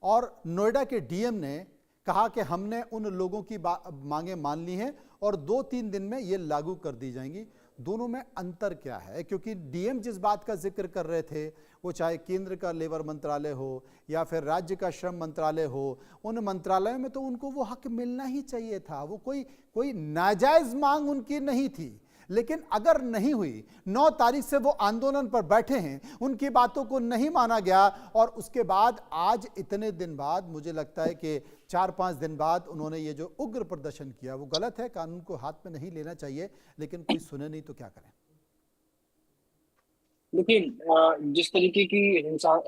और नोएडा के डीएम ने कहा कि हमने उन लोगों की मांगे मान ली हैं और 2-3 दिन में ये लागू कर दी जाएंगी, दोनों में अंतर क्या है? क्योंकि डीएम जिस बात का जिक्र कर रहे थे, वो चाहे केंद्र का लेबर मंत्रालय हो या फिर राज्य का श्रम मंत्रालय हो, उन मंत्रालयों में तो उनको वो हक मिलना ही चाहिए था। वो कोई नाजायज मांग उनकी नहीं थी। लेकिन अगर नहीं हुई, 9 तारीख से वो आंदोलन पर बैठे हैं, उनकी बातों को नहीं माना गया, और उसके बाद आज इतने दिन बाद, मुझे लगता है कि 4-5 दिन बाद उन्होंने ये जो उग्र प्रदर्शन किया, वो गलत है, कानून को हाथ में नहीं लेना चाहिए, लेकिन कोई सुने नहीं तो क्या करें? देखिए, जिस तरीके की हिंसा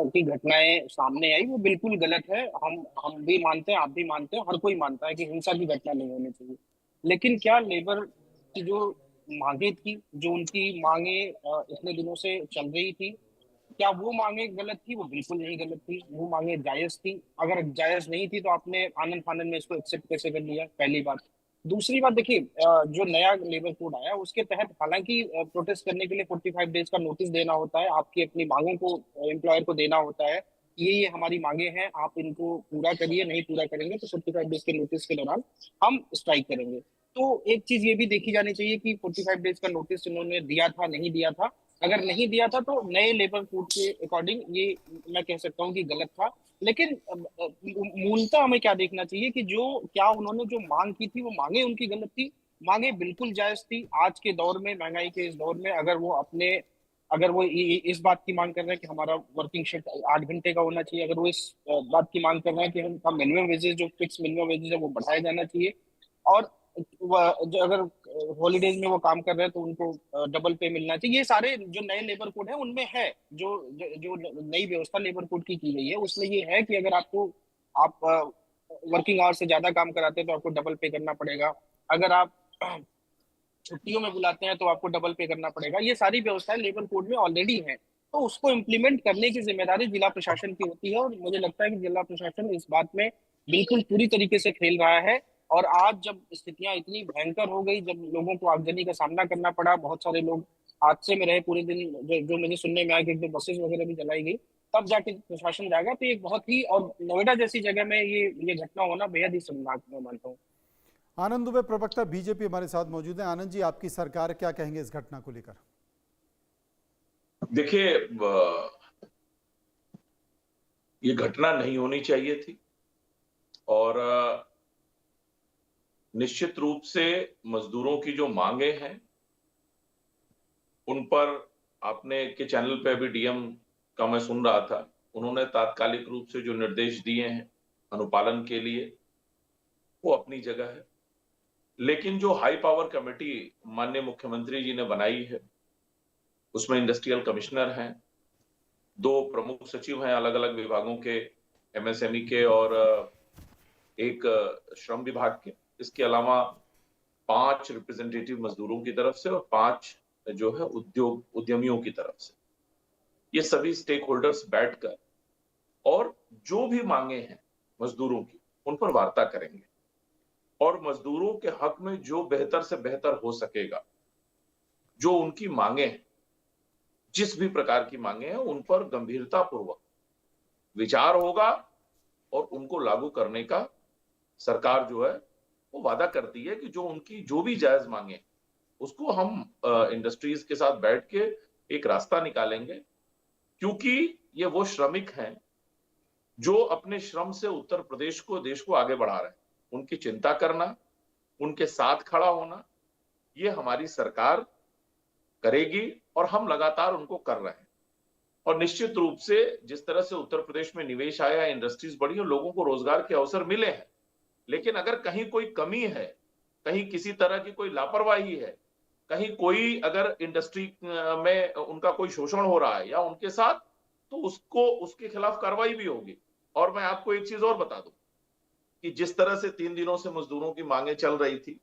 की घटनाएं सामने आई वो बिल्कुल गलत है। हम भी मानते हैं, आप भी मानते हैं, हर कोई मानता है कि हिंसा की घटना नहीं होनी चाहिए। लेकिन क्या लेबर की जो मांगे थी, जो उनकी मांगे इतने दिनों से चल रही थी, क्या वो मांगे गलत थी? वो बिल्कुल नहीं गलत थी, वो मांगे जायज थी। अगर जायज नहीं थी तो आपने आनन फानन में इसको एक्सेप्ट कैसे कर लिया? पहली बात। दूसरी बात देखिए, जो नया लेबर कोड आया उसके तहत हालांकि प्रोटेस्ट करने के लिए 45 डेज का नोटिस देना होता है, आपकी अपनी मांगों को एम्प्लॉयर को देना होता है, ये हमारी मांगे हैं, आप इनको पूरा करिए, नहीं पूरा करेंगे तो 45 डेज के नोटिस के दौरान हम स्ट्राइक करेंगे। तो एक चीज ये भी देखी जानी चाहिए कि 45 डेज का नोटिस इन्होंने दिया था, नहीं दिया था। अगर नहीं दिया था तो नए लेबर कोड के अकॉर्डिंग ये मैं कह सकता हूँ कि गलत था। लेकिन मूलतः हमें क्या देखना चाहिए कि जो क्या उन्होंने जो मांग की थी वो मांगे उनकी गलत थी? मांगे बिल्कुल जायज थी। आज के दौर में, महंगाई के इस दौर में, अगर वो इस बात की मांग कर रहे हैं कि हमारा वर्किंग शिफ्ट 8 घंटे का होना चाहिए, अगर वो इस बात की मांग कर रहे हैं कि हम मिनिमम वेजेस, जो फिक्स मिनिमम वेजेस है वो बढ़ाया जाना चाहिए, और जो अगर हॉलीडेज में वो काम कर रहे हैं तो उनको डबल पे मिलना चाहिए, ये सारे जो नए लेबर कोड है उनमें है। जो नई व्यवस्था लेबर कोड की गई है उसमें ये है कि अगर आप वर्किंग आवर्स से ज्यादा काम कराते हैं तो आपको डबल पे करना पड़ेगा, अगर आप छुट्टियों में बुलाते हैं तो आपको डबल पे करना पड़ेगा। ये सारी व्यवस्थाएं लेबर कोड में ऑलरेडी हैं, तो उसको इम्प्लीमेंट करने की जिम्मेदारी जिला प्रशासन की होती है, और मुझे लगता है कि जिला प्रशासन इस बात में बिल्कुल पूरी तरीके से खेल रहा है। और आज जब स्थितियां इतनी भयंकर हो गई, जब लोगों को आगजनी का सामना करना पड़ा, बहुत सारे लोग हादसे में रहे पूरे दिन, जो मुझे सुनने में आया कि 1-2 बसेस वगैरह भी जलाई गई, तब जाके प्रशासन जाएगा। तो ये बहुत ही, और नोएडा जैसी जगह में ये घटना होना बेहद ही शर्मनाक मैं मानता हूँ। आनंद दुबे, प्रवक्ता बीजेपी, हमारे साथ मौजूद हैं। आनंद जी, आपकी सरकार क्या कहेंगे इस घटना को लेकर? देखिए, ये घटना नहीं होनी चाहिए थी, और निश्चित रूप से मजदूरों की जो मांगे हैं उन पर आपने के चैनल पे अभी डीएम का मैं सुन रहा था, उन्होंने तात्कालिक रूप से जो निर्देश दिए हैं अनुपालन के लिए, वो अपनी जगह है। लेकिन जो हाई पावर कमेटी माननीय मुख्यमंत्री जी ने बनाई है, उसमें इंडस्ट्रियल कमिश्नर हैं, 2 प्रमुख सचिव हैं अलग अलग विभागों के, एमएसएमई के और एक श्रम विभाग के, इसके अलावा 5 रिप्रेजेंटेटिव मजदूरों की तरफ से और 5 जो है उद्यमियों की तरफ से। ये सभी स्टेक होल्डर्स बैठकर और जो भी मांगे हैं मजदूरों की उन पर वार्ता करेंगे, और मजदूरों के हक में जो बेहतर से बेहतर हो सकेगा, जो उनकी मांगे हैं, जिस भी प्रकार की मांगे हैं, उन पर गंभीरता पूर्वक विचार होगा और उनको लागू करने का सरकार जो है वो वादा करती है कि जो उनकी जो भी जायज मांगे उसको हम इंडस्ट्रीज के साथ बैठ के एक रास्ता निकालेंगे, क्योंकि ये वो श्रमिक हैं जो अपने श्रम से उत्तर प्रदेश को, देश को आगे बढ़ा रहे हैं। उनकी चिंता करना, उनके साथ खड़ा होना, ये हमारी सरकार करेगी और हम लगातार उनको कर रहे हैं। और निश्चित रूप से जिस तरह से उत्तर प्रदेश में निवेश आया, इंडस्ट्रीज बढ़ी और लोगों को रोजगार के अवसर मिले हैं, लेकिन अगर कहीं कोई कमी है, कहीं किसी तरह की कोई लापरवाही है, कहीं कोई अगर इंडस्ट्री में उनका कोई शोषण हो रहा है या उनके साथ, तो उसके खिलाफ कार्रवाई भी होगी। और मैं आपको एक चीज और बता दूं कि जिस तरह से 3 दिनों से मजदूरों की मांगे चल रही थी,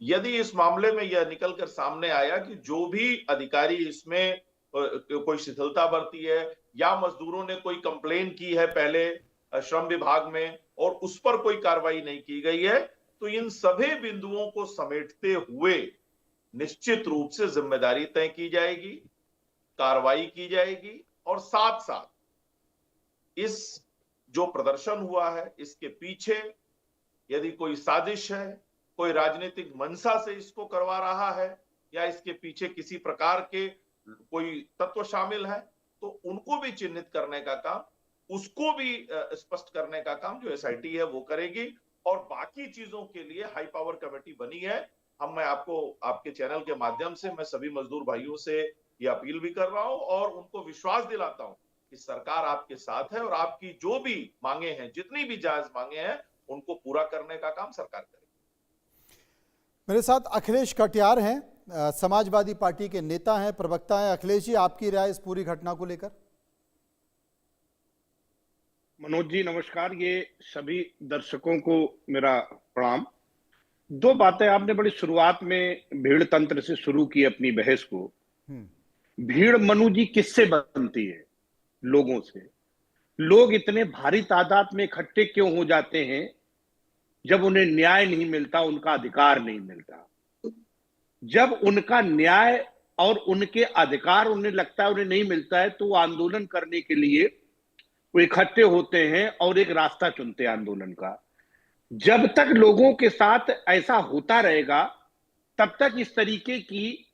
यदि इस मामले में यह निकलकर सामने आया कि जो भी अधिकारी इसमें कोई शिथिलता बरती है या मजदूरों ने कोई कंप्लेन की है पहले श्रम विभाग में और उस पर कोई कार्रवाई नहीं की गई है, तो इन सभी बिंदुओं को समेटते हुए निश्चित रूप से जिम्मेदारी तय की जाएगी, कार्रवाई की जाएगी, और साथ साथ इस जो प्रदर्शन हुआ है इसके पीछे यदि कोई साजिश है, कोई राजनीतिक मंशा से इसको करवा रहा है या इसके पीछे किसी प्रकार के कोई तत्व शामिल है, तो उनको भी चिन्हित करने का काम, उसको भी स्पष्ट करने का काम जो एसआईटी है वो करेगी। और बाकी चीजों के लिए हाई पावर कमेटी बनी है। मैं आपको आपके चैनल के माध्यम से मैं सभी मजदूर भाइयों से ये अपील भी कर रहा हूं और उनको विश्वास दिलाता हूं कि सरकार आपके साथ है और आपकी जो भी मांगे हैं, जितनी भी जायज मांगे हैं, उनको पूरा करने का काम सरकार करेगी। मेरे साथ अखिलेश कटियार हैं, समाजवादी पार्टी के नेता हैं, प्रवक्ता हैं। अखिलेश जी, आपकी राय इस पूरी घटना को लेकर? मनोज जी नमस्कार, ये सभी दर्शकों को मेरा प्रणाम। 2 बातें आपने बड़ी शुरुआत में भीड़ तंत्र से शुरू की अपनी बहस को। भीड़ मनु जी किससे बनती है? लोगों से। लोग इतने भारी तादाद में इकट्ठे क्यों हो जाते हैं? जब उन्हें न्याय नहीं मिलता, उनका अधिकार नहीं मिलता। जब उनका न्याय और उनके अधिकार उन्हें लगता है उन्हें नहीं मिलता है, तो वो आंदोलन करने के लिए वो इकट्ठे होते हैं और एक रास्ता चुनते हैं आंदोलन का। जब तक लोगों के साथ ऐसा होता रहेगा, तब तक इस तरीके की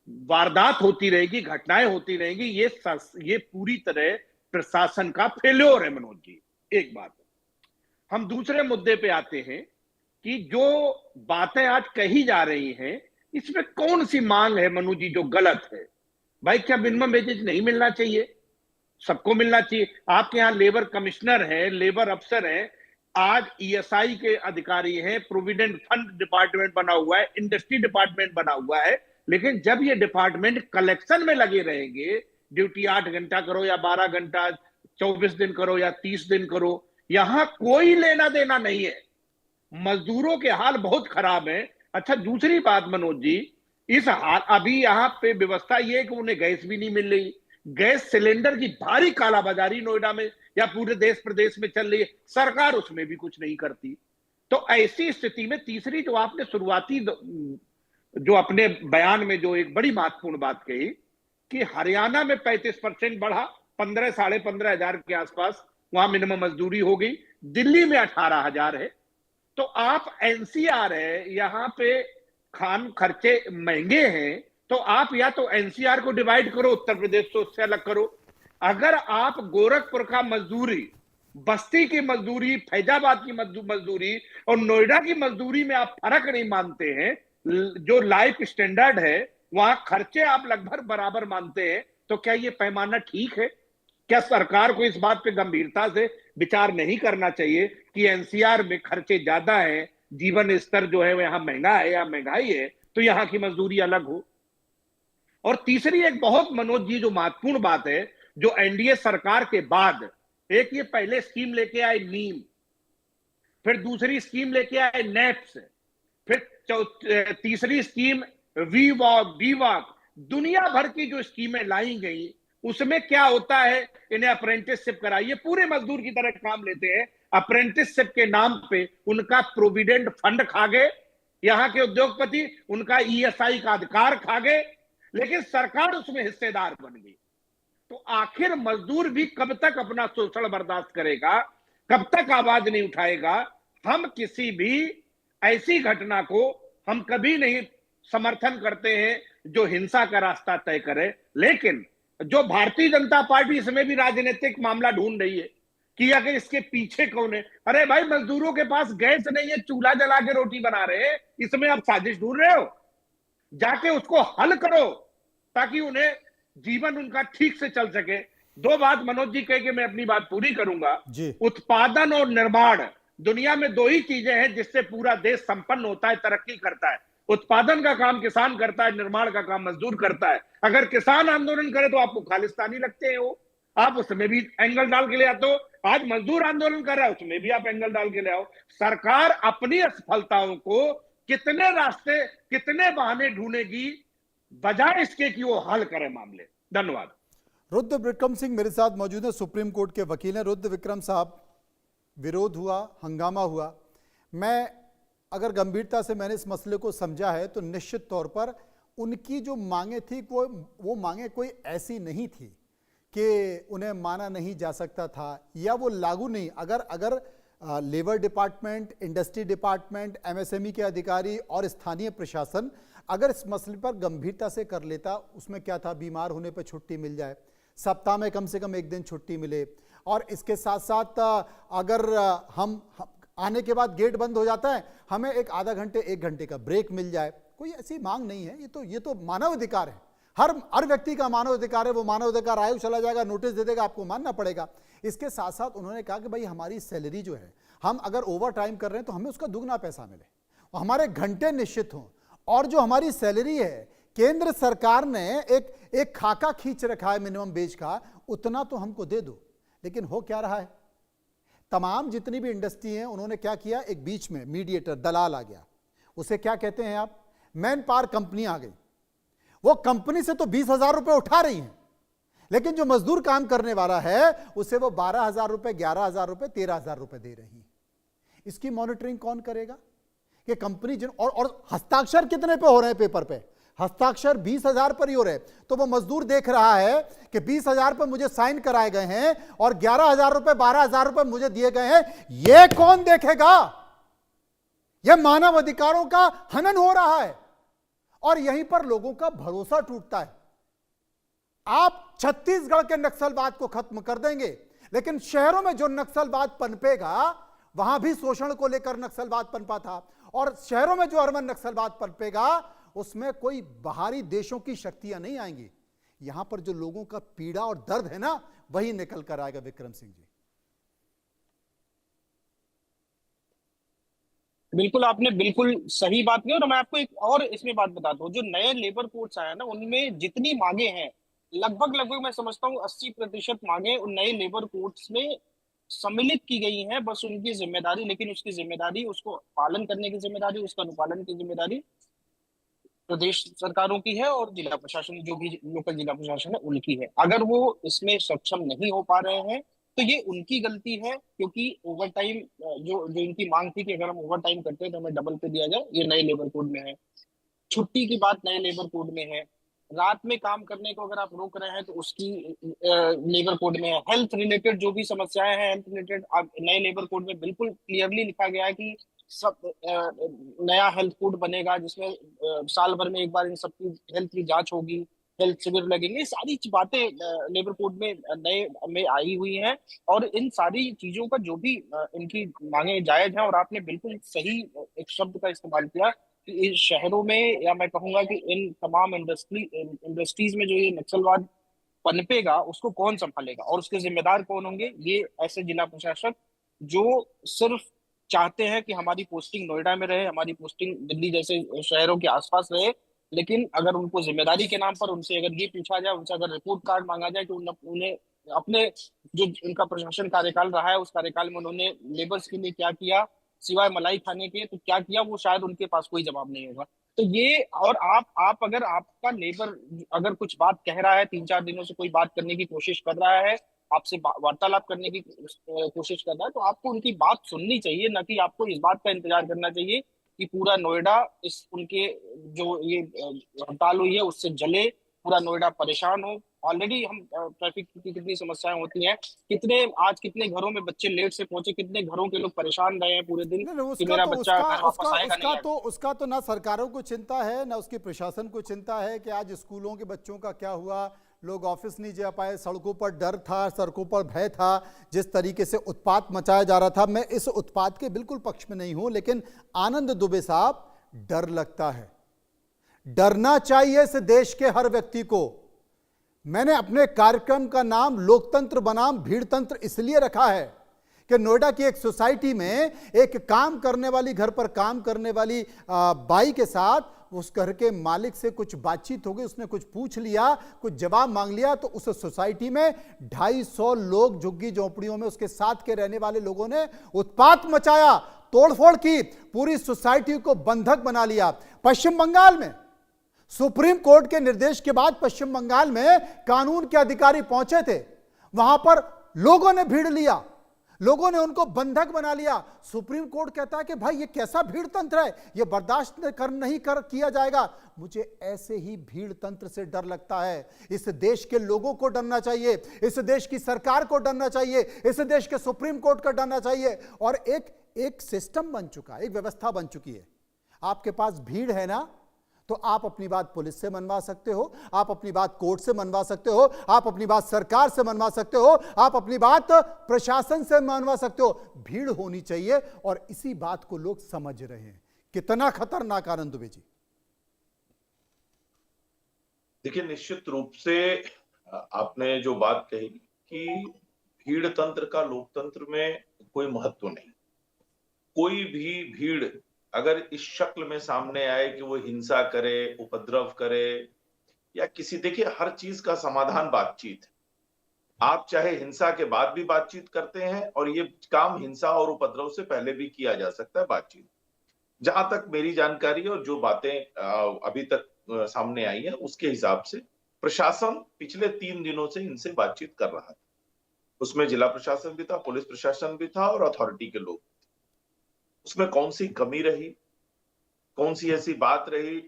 वारदात होती रहेगी, घटनाएं होती रहेंगी। ये पूरी तरह प्रशासन का फेल्योर है मनोज जी। एक बात। हम दूसरे मुद्दे पे आते हैं कि जो बातें आज कही जा रही हैं, इसमें कौन सी मांग है मनोज जी जो गलत है? भाई, क्या मिनिमम वेजेज नहीं मिलना चाहिए? सबको मिलना चाहिए। आपके यहाँ लेबर कमिश्नर है, लेबर अफसर है, आज ईएसआई के अधिकारी हैं, प्रोविडेंट फंड डिपार्टमेंट बना हुआ है, इंडस्ट्री डिपार्टमेंट बना हुआ है। लेकिन जब ये डिपार्टमेंट कलेक्शन में लगे रहेंगे, ड्यूटी 8 घंटा करो या 12 घंटा, 24 दिन करो या 30 दिन करो, यहां कोई लेना देना नहीं है। मजदूरों के हाल बहुत खराब है। अच्छा, दूसरी बात मनोज जी, इस हाल अभी यहां पे व्यवस्था ये है कि उन्हें गैस भी नहीं मिल रही। गैस सिलेंडर की भारी कालाबाजारी नोएडा में या पूरे देश प्रदेश में चल रही है, सरकार उसमें भी कुछ नहीं करती। तो ऐसी स्थिति में तीसरी जो आपने शुरुआती जो अपने बयान में जो एक बड़ी महत्वपूर्ण बात कही कि हरियाणा में 35% बढ़ा, 15 साढ़े 15 हजार के आसपास वहां मिनिमम मजदूरी हो गई, दिल्ली में 18,000 है। तो आप एनसीआर है, यहां पे खान खर्चे महंगे हैं, तो आप या तो एनसीआर को डिवाइड करो, उत्तर प्रदेश से उससे अलग करो। अगर आप गोरखपुर का मजदूरी, बस्ती की मजदूरी, फैजाबाद की मजदूरी और नोएडा की मजदूरी में आप फर्क नहीं मानते हैं, जो लाइफ स्टैंडर्ड है वहां खर्चे आप लगभग बराबर मानते हैं, तो क्या ये पैमाना ठीक है? क्या सरकार को इस बात पे गंभीरता से विचार नहीं करना चाहिए कि एनसीआर में खर्चे ज्यादा है, जीवन स्तर जो है वो यहां महंगा है या महंगाई है, तो यहां की मजदूरी अलग हो? और तीसरी एक बहुत मनोज जी जो महत्वपूर्ण बात है, जो एनडीए सरकार के बाद एक ये पहले स्कीम लेके आए नीम, फिर दूसरी स्कीम लेके आए नेप्स, फिर तीसरी स्कीम वीवॉक, दुनिया भर की जो स्कीमें लाई गई, उसमें क्या होता है? इन्हें अप्रेंटिसशिप कराइए, पूरे मजदूर की तरह काम लेते हैं। अप्रेंटिसशिप के नाम पे उनका प्रोविडेंट फंड खा गए, यहां के उद्योगपति उनका ईएसआई का अधिकार खा गए, लेकिन सरकार उसमें हिस्सेदार बन गई। तो आखिर मजदूर भी कब तक अपना शोषण बर्दाश्त करेगा? कब तक आवाज नहीं उठाएगा? हम किसी भी ऐसी घटना को हम कभी नहीं समर्थन करते हैं जो हिंसा का रास्ता तय करे, लेकिन जो भारतीय जनता पार्टी इसमें भी राजनीतिक मामला ढूंढ रही है कि अगर इसके पीछे कौन है। अरे भाई, मजदूरों के पास गैस नहीं है, चूल्हा जला के रोटी बना रहे हैं, इसमें आप साजिश ढूंढ रहे हो? जाके उसको हल करो ताकि उन्हें जीवन उनका ठीक से चल सके। दो बात मनोज जी कह के मैं अपनी बात पूरी करूंगा। उत्पादन और निर्माण, दुनिया में दो ही चीजें हैं जिससे पूरा देश संपन्न होता है, तरक्की करता है। उत्पादन का काम किसान करता है, निर्माण का काम मजदूर करता है। अगर किसान आंदोलन करे तो आपको खालिस्तानी लगते हैं वो, आप उसमें भी एंगल डाल के ले आते हो। आज मजदूर आंदोलन कर रहा है, उसमें भी आप एंगल डाल के ले आओ। सरकार अपनी असफलताओं को कितने रास्ते, कितने बहाने ढूंढेगी, बजाय इसके कि वो हल करे मामले। धन्यवाद। रुद्र विक्रम सिंह मेरे साथ मौजूद है, सुप्रीम कोर्ट के वकील हैं। रुद्र विक्रम साहब, विरोध हुआ, हंगामा हुआ, मैं अगर गंभीरता से मैंने इस मसले को समझा है तो निश्चित तौर पर उनकी जो मांगे थी वो मांगे कोई ऐसी नहीं थी कि उन्हें माना नहीं जा सकता था या वो लागू नहीं। अगर labour department, industry department, MSME के अधिकारी और स्थानीय प्रशासन अगर इस मसले पर गंभीरता से कर लेता, उसमें क्या था, बीमार होने पर छुट्टी मिल जाए, सप्ताह में कम से कम एक दिन छुट्टी मिले, और इसके साथ साथ अगर हम आने के बाद गेट बंद हो जाता है, हमें एक आधा घंटे 1 घंटे का ब्रेक मिल जाए। कोई ऐसी मांग नहीं है। ये तो मानव अधिकार है, हर व्यक्ति का मानव अधिकार है। वो मानव अधिकार आयोग चला जाएगा, नोटिस दे देगा, आपको मानना पड़ेगा। इसके साथ साथ उन्होंने कहा कि भाई हमारी सैलरी जो है, हम अगर ओवर टाइम कर रहे हैं तो हमें उसका दुगना पैसा मिले, हमारे घंटे निश्चित हों, और जो हमारी सैलरी है, केंद्र सरकार ने एक खाका खींच रखा है मिनिमम वेज का, उतना तो हमको दे दो। लेकिन हो क्या रहा है, तमाम जितनी भी इंडस्ट्री हैं उन्होंने क्या किया, एक बीच में मीडिएटर, दलाल आ गया। उसे क्या कहते हैं आप, मैन पावर कंपनी आ गई। वो कंपनी से तो 20,000 रुपए उठा रही हैं, लेकिन जो मजदूर काम करने वाला है उसे वो 12,000 रुपए, 11,000 रुपए, 13,000 रुपए दे रही है। इसकी मॉनिटरिंग कौन करेगा कि कंपनी जिन और हस्ताक्षर कितने पे हो रहे हैं पेपर पे? हस्ताक्षर 20,000 पर ही हो रहे हैं। तो वो मजदूर देख रहा है कि 20,000 पर मुझे साइन कराए गए हैं और 11,000 रुपए, 12,000 रुपए मुझे दिए गए हैं। ये कौन देखेगा? यह मानव अधिकारों का हनन हो रहा है और यहीं पर लोगों का भरोसा टूटता है। आप छत्तीसगढ़ के नक्सलवाद को खत्म कर देंगे, लेकिन शहरों में जो नक्सलवाद पनपेगा, वहां भी शोषण को लेकर नक्सलवाद पनपा था, और शहरों में जो अर्बन नक्सलवाद पनपेगा उसमें कोई बाहरी देशों की शक्तियां नहीं आएंगी। यहां पर जो लोगों का पीड़ा और दर्द है ना, वही निकल कर आएगा। विक्रम सिंह जी, बिल्कुल, आपने बिल्कुल सही बात की। और मैं आपको एक और इसमें बात बताता हूँ, जो नए लेबर कोड्स आए ना, उनमें जितनी मांगे हैं, लगभग मैं समझता हूँ 80% मांगे उन नए लेबर कोड्स में सम्मिलित की गई हैं। बस उनकी जिम्मेदारी, लेकिन उसकी जिम्मेदारी, उसको पालन करने की जिम्मेदारी, उसका अनुपालन की जिम्मेदारी प्रदेश सरकारों की है और जिला प्रशासन, जो भी लोकल जिला प्रशासन है, उनकी है। अगर वो इसमें सक्षम नहीं हो पा रहे हैं तो ये उनकी गलती है, क्योंकि ओवर टाइम जो जो इनकी मांग थी कि अगर हम ओवर टाइम करते हैं तो हमें डबल पे दिया जाए, ये नए लेबर कोड में है। छुट्टी की बात नए लेबर कोड में है। रात में काम करने को अगर आप रोक रहे हैं तो उसकी लेबर कोड में है। हेल्थ रिलेटेड जो भी समस्याएं हैं, हेल्थ रिलेटेड नए लेबर कोड में बिल्कुल क्लियरली लिखा गया है कि सब नया हेल्थ कोड बनेगा, जिसमें साल भर में एक बार इन सबकी हेल्थ की जांच होगी, हेल्थ शिविर लगेंगे। ये सारी बातें लेबर कोड में नए में आई हुई हैं, और इन सारी चीजों का जो भी इनकी मांगे जायज हैं। और आपने बिल्कुल सही एक शब्द का इस्तेमाल किया कि इस शहरों में, या मैं कहूंगा कि इन तमाम इंडस्ट्रीज में जो ये नक्सलवाद पनपेगा, उसको कौन संभालेगा और उसके जिम्मेदार कौन होंगे? ये ऐसे जिला प्रशासक जो सिर्फ चाहते हैं कि हमारी पोस्टिंग नोएडा में रहे, हमारी पोस्टिंग दिल्ली जैसे शहरों के आसपास रहे, लेकिन अगर उनको जिम्मेदारी के नाम पर उनसे अगर ये पूछा जाए, उनसे अगर रिपोर्ट कार्ड मांगा जाए कि उन्हें अपने जो उनका प्रशासन कार्यकाल रहा है, उस कार्यकाल में उन्होंने लेबर्स के लिए क्या किया, सिवाय मलाई खाने के तो क्या किया, वो शायद उनके पास कोई जवाब नहीं होगा। तो ये, और आप अगर आपका लेबर अगर कुछ बात कह रहा है, 3-4 दिनों से कोई बात करने की कोशिश कर रहा है, आपसे वार्तालाप करने की कोशिश कर रहा है, तो आपको उनकी बात सुननी चाहिए, ना कि आपको इस बात का इंतजार करना चाहिए कि पूरा नोएडा इस उनके जो ये हड़ताल हुई है उससे जले, पूरा नोएडा परेशान हो। ऑलरेडी हम ट्रैफिक की कितनी समस्याएं होती हैं, कितने घरों में बच्चे लेट से पहुंचे, कितने घरों के लोग परेशान रहे हैं पूरे दिन कि मेरा बच्चा घर वापस आएगा नहीं। उसका तो ना सरकारों को चिंता है, ना उसकी प्रशासन को चिंता है कि आज स्कूलों के बच्चों का क्या हुआ, लोग ऑफिस नहीं जा पाए, सड़कों पर डर था, सड़कों पर भय था, जिस तरीके से उत्पात मचाया जा रहा था। मैं इस उत्पात के बिल्कुल पक्ष में नहीं हूं, लेकिन आनंद दुबे साहब, डर लगता है, डरना चाहिए इस देश के हर व्यक्ति को। मैंने अपने कार्यक्रम का नाम लोकतंत्र बनाम भीड़तंत्र इसलिए रखा है कि नोएडा की एक सोसाइटी में एक काम करने वाली, घर पर काम करने वाली बाई के साथ उस घर के मालिक से कुछ बातचीत हो गई, उसने कुछ पूछ लिया, कुछ जवाब मांग लिया, तो उस सोसाइटी में 250 लोग, झुग्गी झोंपड़ियों में उसके साथ के रहने वाले लोगों ने उत्पात मचाया, तोड़फोड़ की, पूरी सोसाइटी को बंधक बना लिया। पश्चिम बंगाल में सुप्रीम कोर्ट के निर्देश के बाद पश्चिम बंगाल में कानून के अधिकारी पहुंचे थे, वहां पर लोगों ने भीड़ लिया, लोगों ने उनको बंधक बना लिया। सुप्रीम कोर्ट कहता है कि भाई ये कैसा भीड़ तंत्र है, ये बर्दाश्त नहीं किया जाएगा। मुझे ऐसे ही भीड़ तंत्र से डर लगता है। इस देश के लोगों को डरना चाहिए, इस देश की सरकार को डरना चाहिए, इस देश के सुप्रीम कोर्ट को डरना चाहिए। और एक सिस्टम बन चुका है, एक व्यवस्था बन चुकी है। आपके पास भीड़ है ना, तो आप अपनी बात पुलिस से मनवा सकते हो, आप अपनी बात कोर्ट से मनवा सकते हो, आप अपनी बात सरकार से मनवा सकते हो, आप अपनी बात प्रशासन से मनवा सकते हो। भीड़ होनी चाहिए, और इसी बात को लोग समझ रहे हैं। कितना खतरनाक आनंद दुबे जी। देखिए, निश्चित रूप से आपने जो बात कही कि भीड़ तंत्र का लोकतंत्र में कोई महत्व नहीं। कोई भी भीड़ अगर इस शक्ल में सामने आए कि वो हिंसा करे, उपद्रव करे, या किसी, देखिए हर चीज का समाधान बातचीत है। आप चाहे हिंसा के बाद भी बातचीत करते हैं, और ये काम हिंसा और उपद्रव से पहले भी किया जा सकता है, बातचीत। जहां तक मेरी जानकारी और जो बातें अभी तक सामने आई है उसके हिसाब से प्रशासन पिछले 3 दिनों से इनसे बातचीत कर रहा था। उसमें जिला प्रशासन भी था, पुलिस प्रशासन भी था और अथॉरिटी के लोग। उसमें कौन सी कमी रही, कौन सी ऐसी बात रही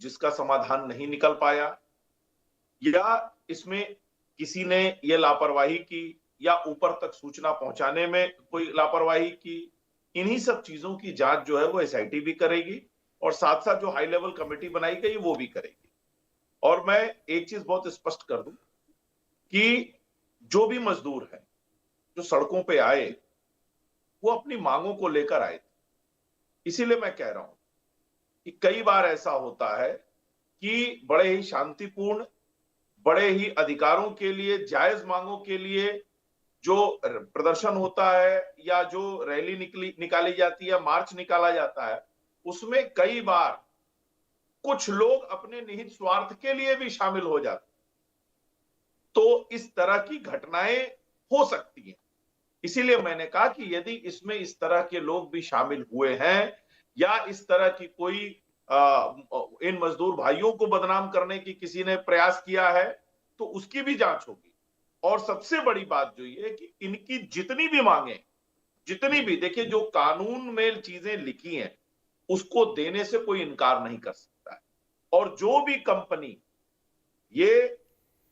जिसका समाधान नहीं निकल पाया, या इसमें किसी ने यह लापरवाही की या ऊपर तक सूचना पहुंचाने में कोई लापरवाही की, इन्हीं सब चीजों की जांच जो है वो एसआईटी भी करेगी और साथ साथ जो हाई लेवल कमेटी बनाई गई वो भी करेगी। और मैं एक चीज बहुत स्पष्ट कर दूं कि जो भी मजदूर है जो सड़कों पे आए वो अपनी मांगों को लेकर आए थे। इसीलिए मैं कह रहा हूं कि कई बार ऐसा होता है कि बड़े ही शांतिपूर्ण, बड़े ही अधिकारों के लिए, जायज मांगों के लिए जो प्रदर्शन होता है या जो रैली निकाली जाती है, मार्च निकाला जाता है, उसमें कई बार कुछ लोग अपने निहित स्वार्थ के लिए भी शामिल हो जाते, तो इस तरह की घटनाएं हो सकती हैं। इसीलिए मैंने कहा कि यदि इसमें इस तरह के लोग भी शामिल हुए हैं या इस तरह की कोई इन मजदूर भाइयों को बदनाम करने की किसी ने प्रयास किया है तो उसकी भी जांच होगी। और सबसे बड़ी बात जो ये है कि इनकी जितनी भी मांगे, जितनी भी, देखिए जो कानून में चीजें लिखी हैं उसको देने से कोई इनकार नहीं कर सकता है। और जो भी कंपनी, ये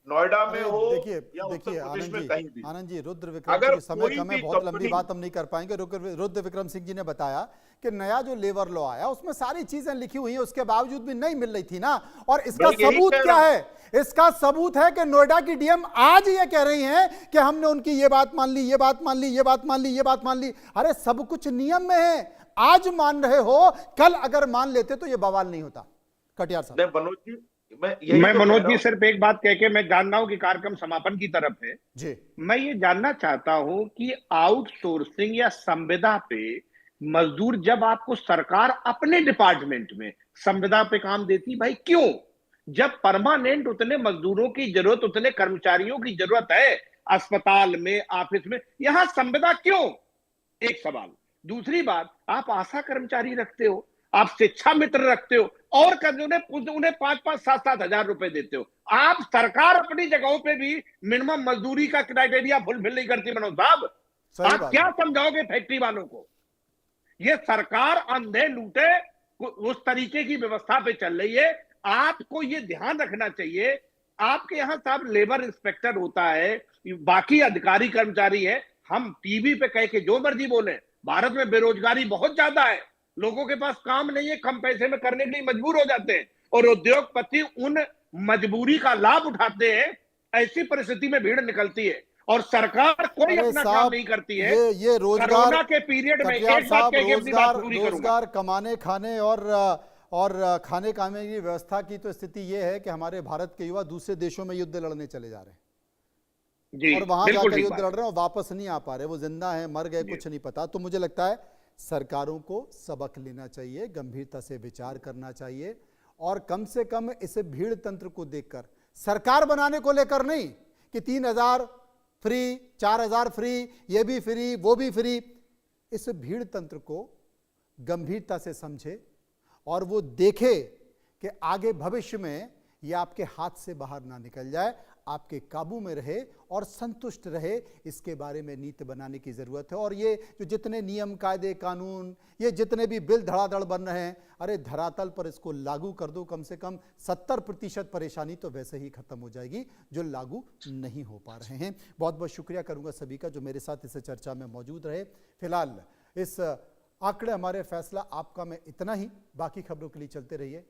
नोएडा में हो या उत्तर प्रदेश में कहीं भी, आनंद जी, रुद्र विक्रम सिंह, समय कम है, बहुत लंबी बात हम नहीं कर पाएंगे। रुद्र विक्रम सिंह जी ने बताया कि नया जो लेबर लॉ आया उसमें सारी चीजें लिखी हुई हैं, उसके बावजूद भी नहीं मिल रही थी ना। और इसका सबूत क्या है? इसका सबूत है कि नोएडा की डीएम आज ये कह रही हैं कि हमने उनकी ये बात मान ली, ये बात मान ली, ये बात मान ली, ये बात मान ली। अरे सब कुछ नियम में है, आज मान रहे हो, कल अगर मान लेते तो ये बवाल नहीं होता। कटियार साहब। मनोज जी, मैं मनोज जी सिर्फ एक बात कह के मैं जान रहा हूं कि कार्यक्रम समापन की तरफ है जी। मैं ये जानना चाहता हूं कि आउटसोर्सिंग या संविदा पे मजदूर, जब आपको सरकार अपने डिपार्टमेंट में संविदा पे काम देती, भाई क्यों? जब परमानेंट उतने मजदूरों की जरूरत, उतने कर्मचारियों की जरूरत है अस्पताल में, ऑफिस में, यहां संविदा क्यों? एक सवाल। दूसरी बात, आप आशा कर्मचारी रखते हो, आप शिक्षा मित्र रखते हो और उन्हें 5-5, 7-7 हजार रुपए देते हो। आप सरकार अपनी जगहों पे भी मिनिमम मजदूरी का क्राइटेरिया फुलफिल नहीं करती। मनोज साहब, आप क्या समझाओगे फैक्ट्री वालों को? ये सरकार अंधे लूटे उस तरीके की व्यवस्था पे चल रही है। आपको ये ध्यान रखना चाहिए, आपके यहां साहब लेबर इंस्पेक्टर होता है, बाकी अधिकारी कर्मचारी है, हम टीवी पे कह के जो मर्जी बोले, भारत में बेरोजगारी बहुत ज्यादा है, लोगों के पास काम नहीं है, कम पैसे में करने के लिए मजबूर हो जाते हैं और उद्योगपति उन मजबूरी का लाभ उठाते हैं। ऐसी परिस्थिति में भीड़ निकलती है और सरकार कोई अपना काम नहीं करती है। ये रोजगार कोरोना के पीरियड में एक बात कह के अपनी बात पूरी करूंगा। रोजगार कमाने, खाने और खाने काने की व्यवस्था की तो स्थिति ये है कि हमारे भारत के युवा दूसरे देशों में युद्ध लड़ने चले जा रहे हैं और वहां जाकर युद्ध लड़ रहे हैं और वापस नहीं आ पा रहे। वो जिंदा है, मर गए, कुछ नहीं पता। तो मुझे लगता है सरकारों को सबक लेना चाहिए, गंभीरता से विचार करना चाहिए और कम से कम इसे भीड़ तंत्र को देखकर, सरकार बनाने को लेकर नहीं कि 3000 फ्री, 4000 फ्री, ये भी फ्री, वो भी फ्री। इस भीड़ तंत्र को गंभीरता से समझे और वो देखे कि आगे भविष्य में ये आपके हाथ से बाहर ना निकल जाए, आपके काबू में रहे और संतुष्ट रहे। इसके बारे में नीति बनाने की जरूरत है। और ये जो जितने नियम, कायदे, कानून, ये जितने भी बिल धड़ाधड़ बन रहे हैं, अरे धरातल पर इसको लागू कर दो। कम से कम 70% परेशानी तो वैसे ही खत्म हो जाएगी जो लागू नहीं हो पा रहे हैं। बहुत बहुत शुक्रिया करूंगा सभी का जो मेरे साथ इस चर्चा में मौजूद रहे। फिलहाल इस आंकड़े हमारे फैसला आपका में इतना ही। बाकी खबरों के लिए चलते रहिए